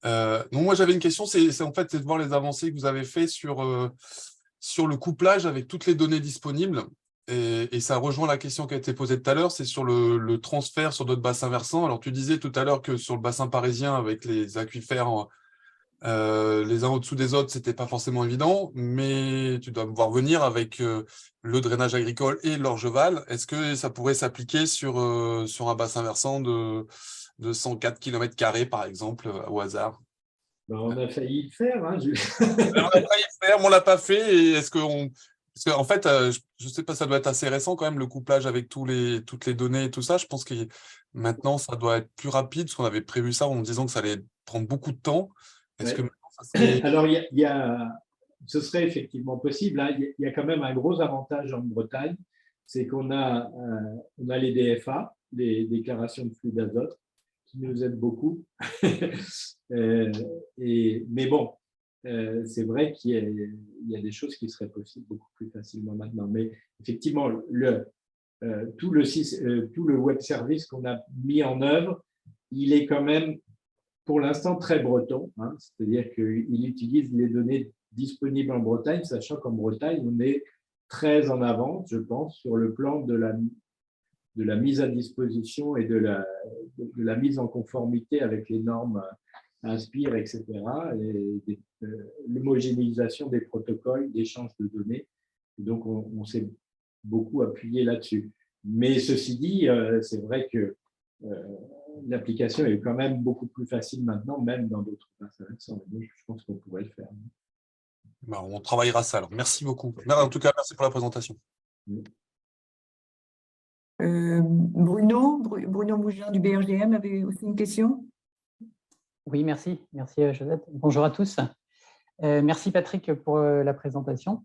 Donc moi j'avais une question, c'est de voir les avancées que vous avez fait sur le couplage avec toutes les données disponibles. Et ça rejoint la question qui a été posée tout à l'heure, c'est sur le transfert sur d'autres bassins versants. Alors tu disais tout à l'heure que sur le bassin parisien, avec les aquifères les uns au-dessous des autres, c'était pas forcément évident, mais tu dois me voir venir avec le drainage agricole et l'orgeval. Est-ce que ça pourrait s'appliquer sur un bassin versant de 104 km², par exemple, au hasard? Ben, on a failli le faire, hein, On a failli le faire, mais on l'a pas fait. Et parce qu'en fait, je sais pas, ça doit être assez récent quand même, le couplage avec toutes les données et tout ça. Je pense que maintenant, ça doit être plus rapide, parce qu'on avait prévu ça en disant que ça allait prendre beaucoup de temps. Est-ce que Ouais. maintenant, ça serait... Alors, ce serait effectivement possible, hein. Il y a quand même un gros avantage en Bretagne, c'est qu'on a les DFA, les déclarations de flux d'azote, qui nous aident beaucoup. Mais bon, c'est vrai qu'il y a des choses qui seraient possibles beaucoup plus facilement maintenant. Mais effectivement, tout le web service qu'on a mis en œuvre, il est quand même pour l'instant très breton, hein, c'est-à-dire qu'il utilise les données disponibles en Bretagne, sachant qu'en Bretagne, on est très en avance, je pense, sur le plan de la mise à disposition et de la mise en conformité avec les normes Inspire, etc., et l'homogénéisation des protocoles d'échange de données. Et donc, on s'est beaucoup appuyé là-dessus. Mais ceci dit, c'est vrai que l'application est quand même beaucoup plus facile maintenant, même dans d'autres bassins versants. Je pense qu'on pourrait le faire. Ben, on travaillera ça. Alors, merci beaucoup. En tout cas, merci pour la présentation. Bruno Mougin du BRGM avait aussi une question. Oui, merci. Merci, Josette. Bonjour à tous. Merci, Patrick, pour la présentation.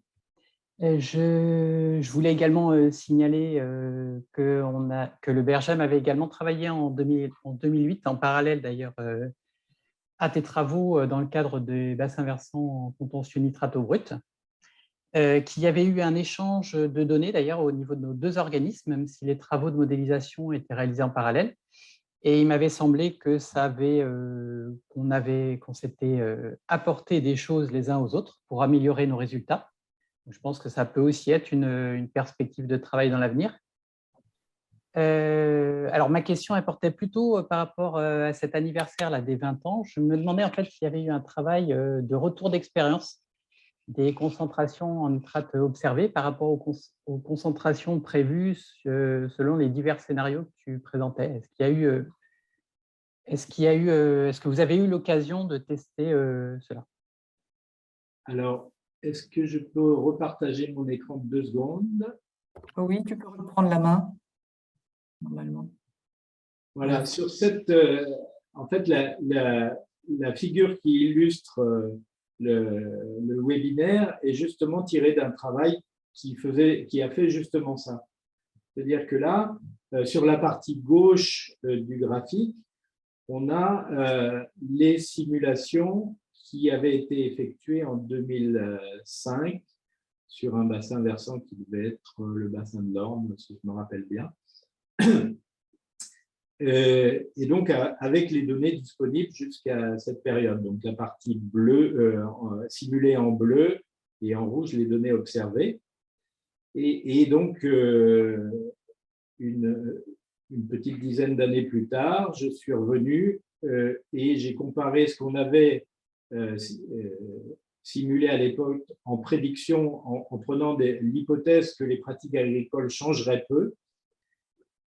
Je voulais également signaler que le BRGM avait également travaillé en 2008, en parallèle d'ailleurs, à tes travaux dans le cadre des bassins versants contentieux nitrate eau brute, qu'il y avait eu un échange de données d'ailleurs au niveau de nos deux organismes, même si les travaux de modélisation étaient réalisés en parallèle. Et il m'avait semblé que qu'on s'était apporté des choses les uns aux autres pour améliorer nos résultats. Je pense que ça peut aussi être une perspective de travail dans l'avenir. Alors, ma question elle portait plutôt par rapport à cet anniversaire là, des 20 ans. Je me demandais en fait s'il y avait eu un travail de retour d'expérience des concentrations en nitrate observées par rapport aux concentrations prévues selon les divers scénarios que tu présentais. Est-ce que vous avez eu l'occasion de tester cela? Alors, est-ce que je peux repartager mon écran de 2 secondes? Oui, tu peux reprendre la main, normalement. Voilà, sur cette, en fait, la figure qui illustre le webinaire est justement tirée d'un travail qui a fait justement ça. C'est-à-dire que là, sur la partie gauche du graphique, on a les simulations qui avaient été effectuées en 2005 sur un bassin versant qui devait être le bassin de l'Orne, si je me rappelle bien. Et donc, avec les données disponibles jusqu'à cette période. Donc, la partie bleue, simulée en bleu et en rouge, les données observées. Et donc, une petite dizaine d'années plus tard, je suis revenu et j'ai comparé ce qu'on avait simulé à l'époque en prédiction, en prenant l'hypothèse que les pratiques agricoles changeraient peu,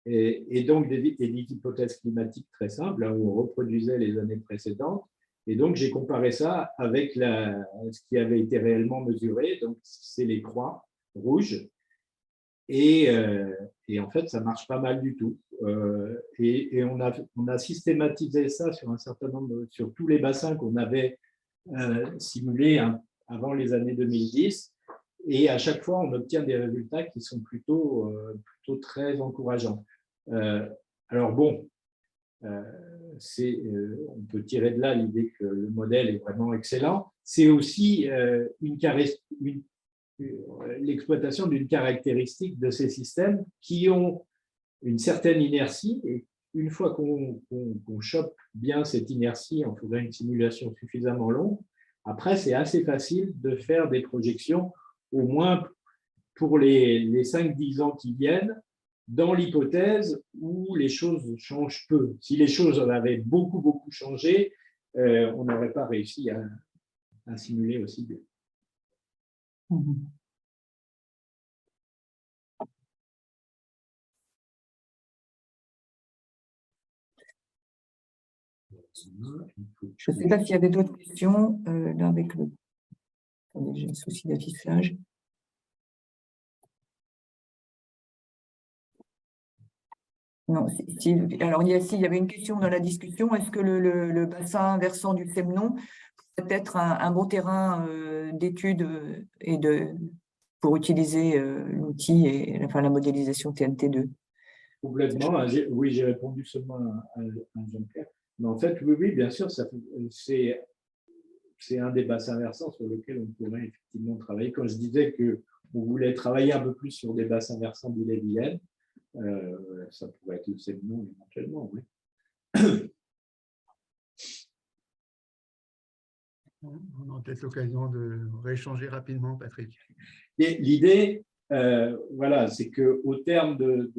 et donc des hypothèses climatiques très simples, où on reproduisait les années précédentes. Et donc, j'ai comparé ça avec ce qui avait été réellement mesuré, donc c'est les croix rouges. Et en fait, ça marche pas mal du tout. Et on a systématisé ça sur un certain nombre, sur tous les bassins qu'on avait simulés avant les années 2010. Et à chaque fois, on obtient des résultats qui sont plutôt très encourageants. Alors bon, on peut tirer de là l'idée que le modèle est vraiment excellent. C'est aussi une l'exploitation d'une caractéristique de ces systèmes qui ont une certaine inertie. Et une fois qu'on chope bien cette inertie en faisant une simulation suffisamment longue, après, c'est assez facile de faire des projections, au moins pour les 5-10 ans qui viennent, dans l'hypothèse où les choses changent peu. Si les choses avaient beaucoup changé, on n'aurait pas réussi à simuler aussi bien. Je ne sais pas s'il y avait d'autres questions, là avec le… Attendez, j'ai un souci d'affichage. Non, alors il y avait une question dans la discussion. Est-ce que le bassin versant du Semnon peut être un bon terrain d'étude pour utiliser l'outil et la modélisation TNT2? Complètement. Oui, j'ai répondu seulement à Jean-Pierre. Mais en fait, oui, bien sûr, c'est un des bassins versants sur lequel on pourrait effectivement travailler. Quand je disais qu'on voulait travailler un peu plus sur des bassins versants d'Ille-et-Vilaine, ça pourrait être le Semnon éventuellement, oui. On aura peut-être l'occasion de rééchanger rapidement, Patrick. Et l'idée, voilà, c'est qu'au terme de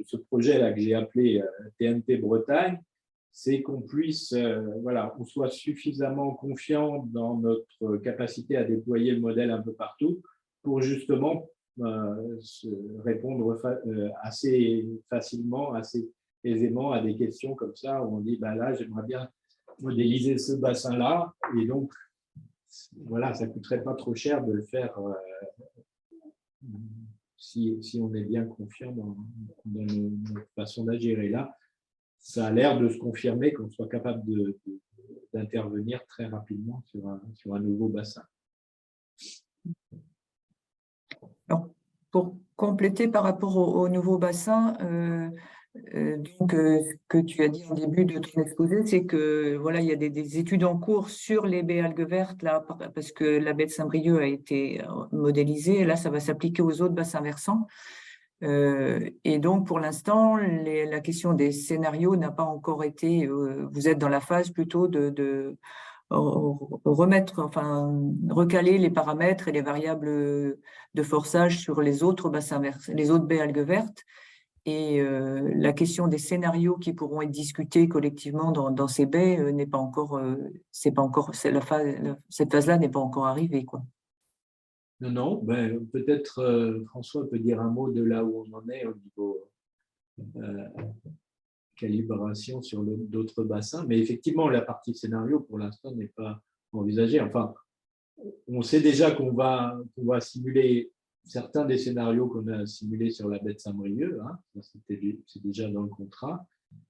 ce projet-là que j'ai appelé TNT Bretagne, c'est qu'on puisse, voilà, on soit suffisamment confiant dans notre capacité à déployer le modèle un peu partout pour justement répondre assez facilement, assez aisément à des questions comme ça où on dit, bah là, j'aimerais bien modéliser ce bassin-là, et donc, voilà, ça ne coûterait pas trop cher de le faire si on est bien confiant dans notre façon d'agir. Et là, ça a l'air de se confirmer qu'on soit capable d'intervenir très rapidement sur un nouveau bassin. Alors, pour compléter par rapport au nouveau bassin, ce que tu as dit au début de ton exposé, c'est que voilà, il y a des études en cours sur les baies algues vertes là, parce que la baie de Saint-Brieuc a été modélisée, et là ça va s'appliquer aux autres bassins versants. Et donc pour l'instant, la question des scénarios n'a pas encore été. Vous êtes dans la phase plutôt de recaler les paramètres et les variables de forçage sur les autres bassins versants, les autres baies algues vertes. Et la question des scénarios qui pourront être discutés collectivement dans ces baies n'est pas encore, cette phase-là n'est pas encore arrivée, quoi. Non, ben, peut-être François peut dire un mot de là où on en est au niveau calibration sur d'autres bassins, mais effectivement, la partie scénario, pour l'instant, n'est pas envisagée. Enfin, on sait déjà qu'on va simuler certains des scénarios qu'on a simulés sur la baie de Saint-Brieuc, hein, c'est déjà dans le contrat.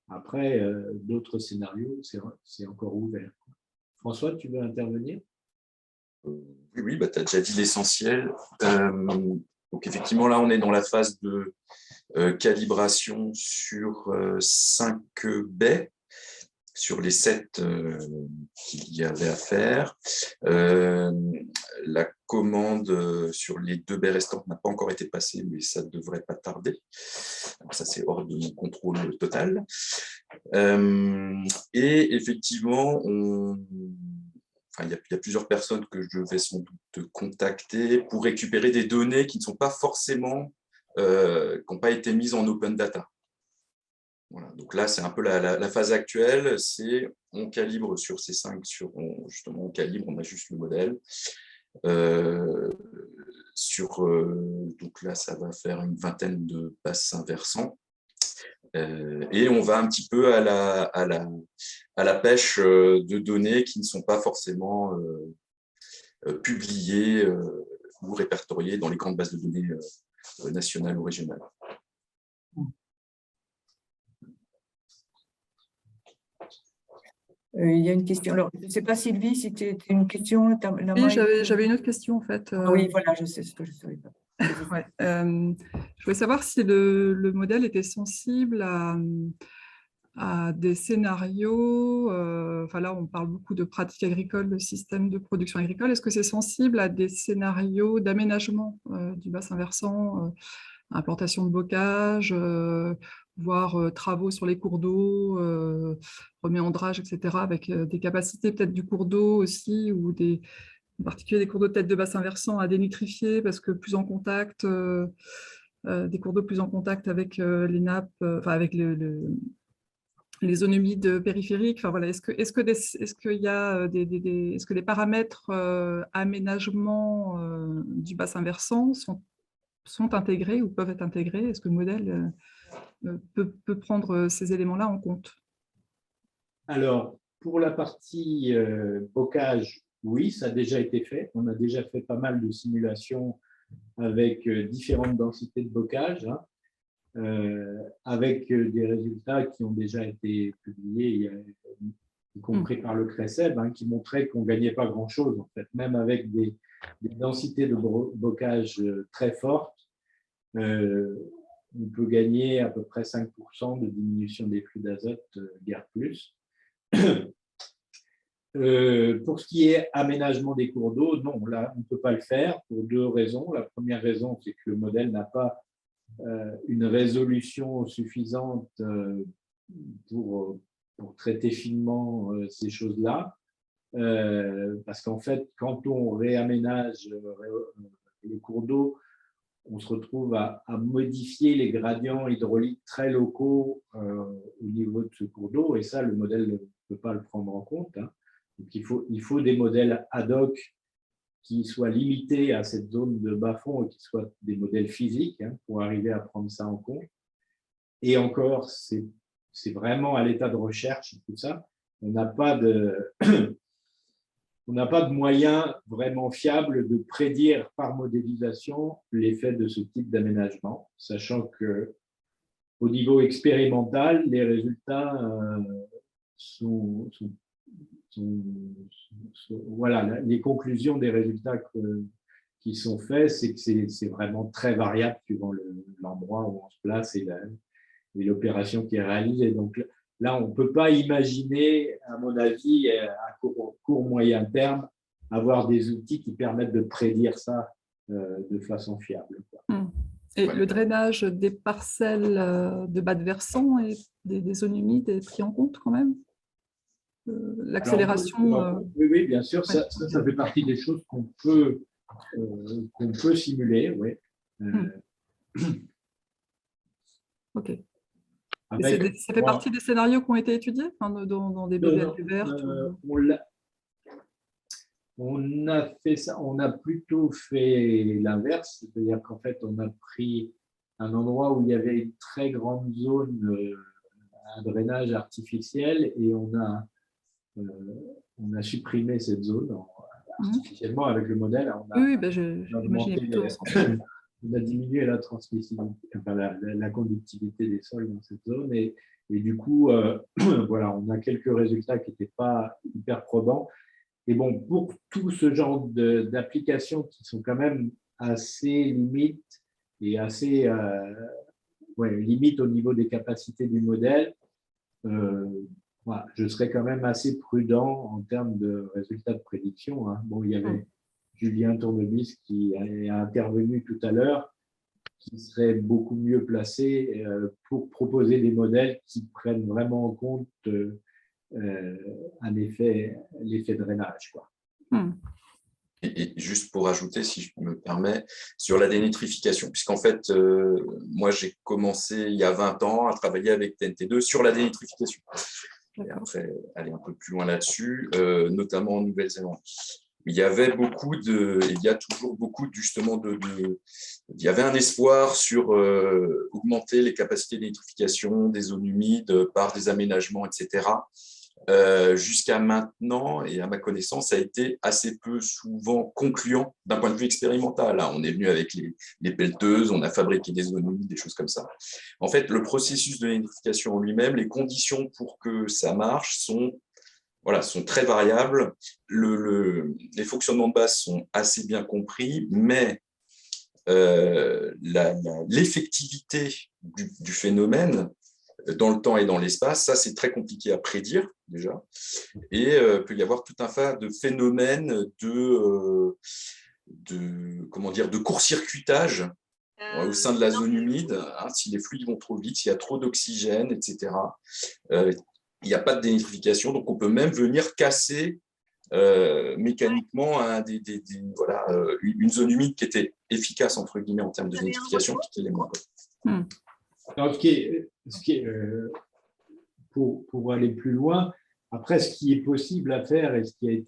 Après, d'autres scénarios, c'est encore ouvert. François, tu veux intervenir? Oui, bah, tu as déjà dit l'essentiel. Donc effectivement, là, on est dans la phase de calibration sur 5 baies, sur les 7 qu'il y avait à faire. La commande sur les 2 baies restantes n'a pas encore été passée, mais ça ne devrait pas tarder. Donc ça, c'est hors de mon contrôle total. Et effectivement, il y a plusieurs personnes que je vais sans doute contacter pour récupérer des données qui ne sont pas forcément, qui n'ont pas été mises en open data. Voilà, donc là, c'est un peu la phase actuelle, c'est on calibre sur ces 5, justement on calibre, on ajuste le modèle. Donc là, ça va faire une vingtaine de bassins versants. Et on va un petit peu à la pêche de données qui ne sont pas forcément publiées ou répertoriées dans les grandes bases de données nationales ou régionales. Il y a une question. Alors, je ne sais pas, Sylvie, si tu as une question. Oui, j'avais une autre question, en fait. Oui, voilà, je sais ce que je ne savais pas. Ouais, je voulais savoir si le modèle était sensible à des scénarios, enfin là on parle beaucoup de pratiques agricoles, de systèmes de production agricole, est-ce que c'est sensible à des scénarios d'aménagement du bassin versant, implantation de bocage, voire travaux sur les cours d'eau, reméandrage, etc., avec des capacités peut-être du cours d'eau aussi, ou en particulier des cours d'eau de tête de bassin versant à dénitrifier, parce que plus en contact, des cours d'eau plus en contact avec les nappes, enfin avec les zones humides périphériques. Enfin, voilà. Est-ce qu'il y a est-ce que les paramètres aménagement du bassin versant sont intégrés ou peuvent être intégrés? Est-ce que le modèle peut prendre ces éléments-là en compte? Alors, pour la partie bocage, oui, ça a déjà été fait. On a déjà fait pas mal de simulations avec différentes densités de bocage, hein, avec des résultats qui ont déjà été publiés, y compris par le CRECEB, hein, qui montraient qu'on ne gagnait pas grand-chose, en fait, même avec des densités de bocage très fortes. On peut gagner à peu près 5% de diminution des flux d'azote, guère plus. Pour ce qui est aménagement des cours d'eau, non, là, on ne peut pas le faire pour deux raisons. La première raison, c'est que le modèle n'a pas une résolution suffisante pour traiter finement ces choses-là. Parce qu'en fait, quand on réaménage les cours d'eau, on se retrouve à modifier les gradients hydrauliques très locaux au niveau de ce cours d'eau, et ça, le modèle ne peut pas le prendre en compte, hein. Donc, il faut des modèles ad hoc qui soient limités à cette zone de bas-fond et qui soient des modèles physiques, hein, pour arriver à prendre ça en compte. Et encore, c'est vraiment à l'état de recherche, tout ça. On n'a pas de moyen vraiment fiable de prédire par modélisation l'effet de ce type d'aménagement, sachant qu'au niveau expérimental, les résultats voilà, les conclusions des résultats qui sont faits, c'est que c'est vraiment très variable suivant l'endroit où on se place et l'opération qui est réalisée. Donc là, on ne peut pas imaginer, à mon avis, à court moyen terme, avoir des outils qui permettent de prédire ça de façon fiable, quoi. Et le drainage des parcelles de bas de versant et des zones humides est pris en compte quand même? L'accélération. Oui, bien sûr, ça fait partie des choses qu'on peut simuler, oui. Ok. Ça fait partie des scénarios qui ont été étudiés, enfin, dans des BVL vertes? On a fait ça, on a plutôt fait l'inverse, c'est-à-dire qu'en fait, on a pris un endroit où il y avait une très grande zone à drainage artificiel et on a supprimé cette zone artificiellement avec le modèle. Oui, j'imaginais plutôt. On a diminué la transmissibilité, enfin, la conductivité des sols dans cette zone et du coup, voilà, on a quelques résultats qui n'étaient pas hyper probants. Et bon, pour tout ce genre d'applications qui sont quand même assez limites et assez limites au niveau des capacités du modèle, voilà, je serais quand même assez prudent en termes de résultats de prédiction, hein. Bon, il y avait Julien Tournebis qui a intervenu tout à l'heure, qui serait beaucoup mieux placé pour proposer des modèles qui prennent vraiment en compte l'effet drainage, quoi. Et juste pour ajouter, si je me permets, sur la dénitrification, puisqu'en fait, moi, j'ai commencé il y a 20 ans à travailler avec TNT2 sur la dénitrification. Et après, aller un peu plus loin là-dessus, notamment en Nouvelle-Zélande. Il y avait il y a toujours beaucoup justement il y avait un espoir sur augmenter les capacités de dénitrification des zones humides par des aménagements, etc. Jusqu'à maintenant, et à ma connaissance, ça a été assez peu souvent concluant d'un point de vue expérimental. Là, on est venu avec les pelleteuses, on a fabriqué des zones humides, des choses comme ça. En fait, le processus de dénitrification en lui-même, les conditions pour que ça marche sont très variables. Les fonctionnements de base sont assez bien compris, mais l'effectivité du phénomène dans le temps et dans l'espace. Ça, c'est très compliqué à prédire déjà. Et peut y avoir tout un tas de phénomènes de court-circuitage au sein de la zone humide, hein, si les fluides vont trop vite, s'il y a trop d'oxygène, etc. Il n'y a pas de dénitrification, donc on peut même venir casser mécaniquement une zone humide qui était efficace, entre guillemets, en termes de dénitrification, qui est les moins. Alors, pour aller plus loin, après, ce qui est possible à faire et ce qui est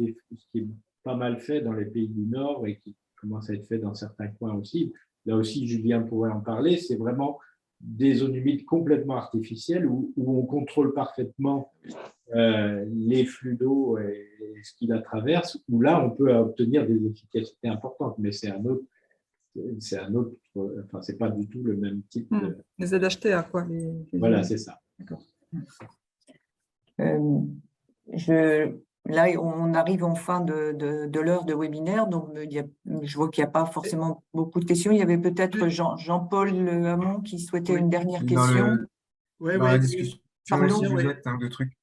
pas mal fait dans les pays du Nord et qui commence à être fait dans certains coins aussi, là aussi Julien pourrait en parler, c'est vraiment des zones humides complètement artificielles où on contrôle parfaitement les flux d'eau et ce qui la traverse, où là on peut obtenir des efficacités importantes, mais c'est pas du tout le même type de… Les ZHTA, quoi. Voilà, c'est ça. Là, on arrive en fin de l'heure de webinaire, donc je vois qu'il n'y a pas forcément beaucoup de questions. Il y avait peut-être Jean-Paul Hamon qui souhaitait une dernière question. Dans la discussion, Pardon, aussi, je jette deux trucs.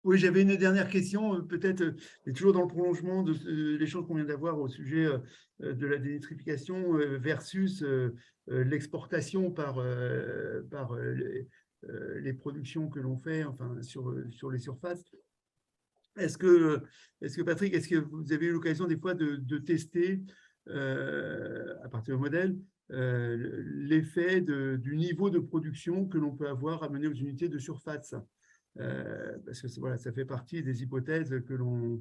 Oui, j'avais une dernière question, peut-être, mais toujours dans le prolongement de l'échange qu'on vient d'avoir au sujet de la dénitrification versus l'exportation par les productions que l'on fait, enfin, sur les surfaces. Est-ce que Patrick, est-ce que vous avez eu l'occasion des fois de tester, à partir du modèle, l'effet du niveau de production que l'on peut avoir amené aux unités de surface? Parce que voilà, ça fait partie des hypothèses que l'on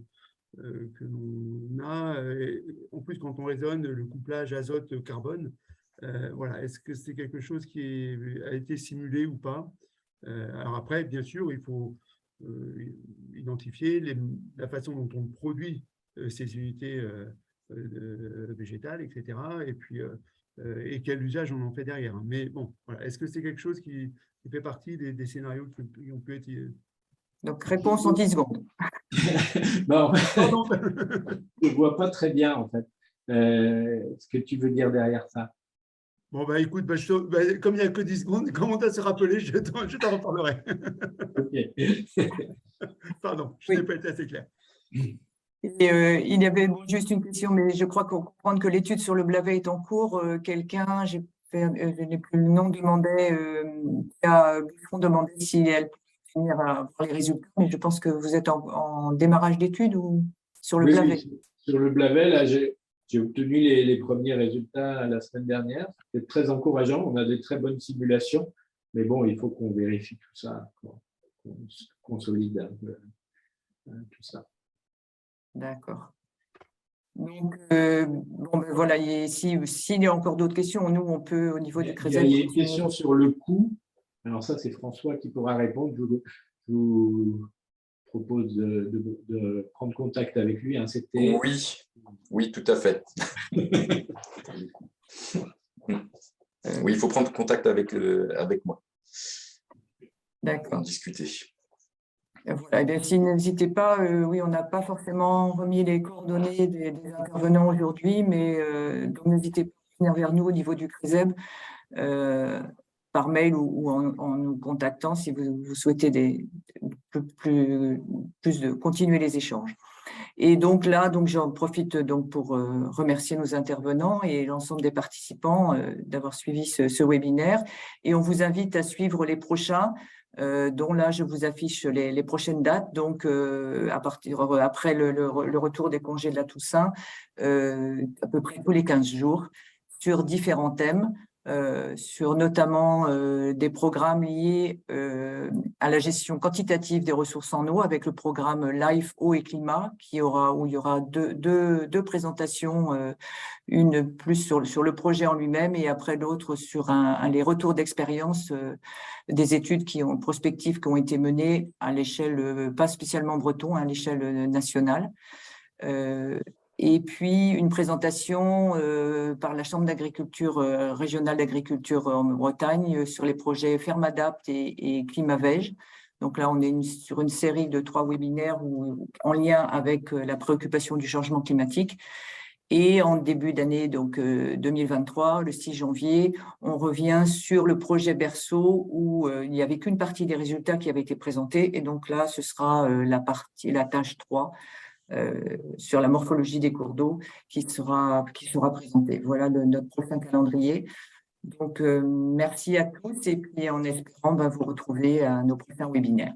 a. Et en plus, quand on raisonne le couplage azote-carbone, voilà, est-ce que c'est quelque chose qui a été simulé ou pas? Alors après, bien sûr, il faut identifier la façon dont on produit ces unités végétales, etc. Et puis, et quel usage on en fait derrière. Mais bon, voilà, est-ce que c'est quelque chose qui fait partie des scénarios qui ont pu être… Donc, réponse en 10 secondes. Non, je ne vois pas très bien, en fait, ce que tu veux dire derrière ça. Bon, écoute, comme il n'y a que 10 secondes, comment tu as se rappeler, je t'en reparlerai. Ok. Pardon, je n'ai pas été assez clair. Et, il y avait juste une question, mais je crois qu'on comprend que l'étude sur le Blavet est en cours. Quelqu'un, je n'ai plus le nom, Buffon demandait si elle pouvait finir à voir les résultats, mais je pense que vous êtes en démarrage d'études ou sur le Blavet. Oui, sur le Blavet, là, j'ai obtenu les premiers résultats la semaine dernière. C'est très encourageant. On a des très bonnes simulations, mais bon, il faut qu'on vérifie tout ça, qu'on consolide un peu tout ça. D'accord. Donc, voilà, s'il y a encore d'autres questions, nous, on peut, au niveau du CRESEB… Il y a une question sur le coût. Alors ça, c'est François qui pourra répondre. Je vous propose de prendre contact avec lui. Hein. C'était… Oui, tout à fait. Oui, il faut prendre contact avec moi. D'accord. Pour en discuter. Voilà, et bien, n'hésitez pas, oui, on n'a pas forcément remis les coordonnées des intervenants aujourd'hui, mais donc n'hésitez pas à venir vers nous au niveau du CRESEB par mail ou en nous contactant si vous souhaitez plus de continuer les échanges. Et donc là, j'en profite pour remercier nos intervenants et l'ensemble des participants d'avoir suivi ce webinaire. Et on vous invite à suivre les prochains, dont là, je vous affiche les prochaines dates. Donc, après le retour des congés de la Toussaint, à peu près tous les 15 jours, sur différents thèmes. Sur notamment des programmes liés à la gestion quantitative des ressources en eau avec le programme Life, eau et climat où il y aura deux présentations, une plus sur le projet en lui-même et après l'autre sur les retours d'expérience des études prospectives qui ont été menées à l'échelle, pas spécialement breton, à l'échelle nationale. Et puis une présentation par la Chambre d'agriculture régionale d'agriculture en Bretagne sur les projets Fermadapt et Climavège. Donc là, on est sur une série de 3 webinaires en lien avec la préoccupation du changement climatique. Et en début d'année, donc 2023, le 6 janvier, on revient sur le projet Berceau où il n'y avait qu'une partie des résultats qui avait été présentés. Et donc là, ce sera la tâche 3 sur la morphologie des cours d'eau qui sera présentée. Voilà notre prochain calendrier. Donc, merci à tous et puis en espérant vous retrouver à nos prochains webinaires.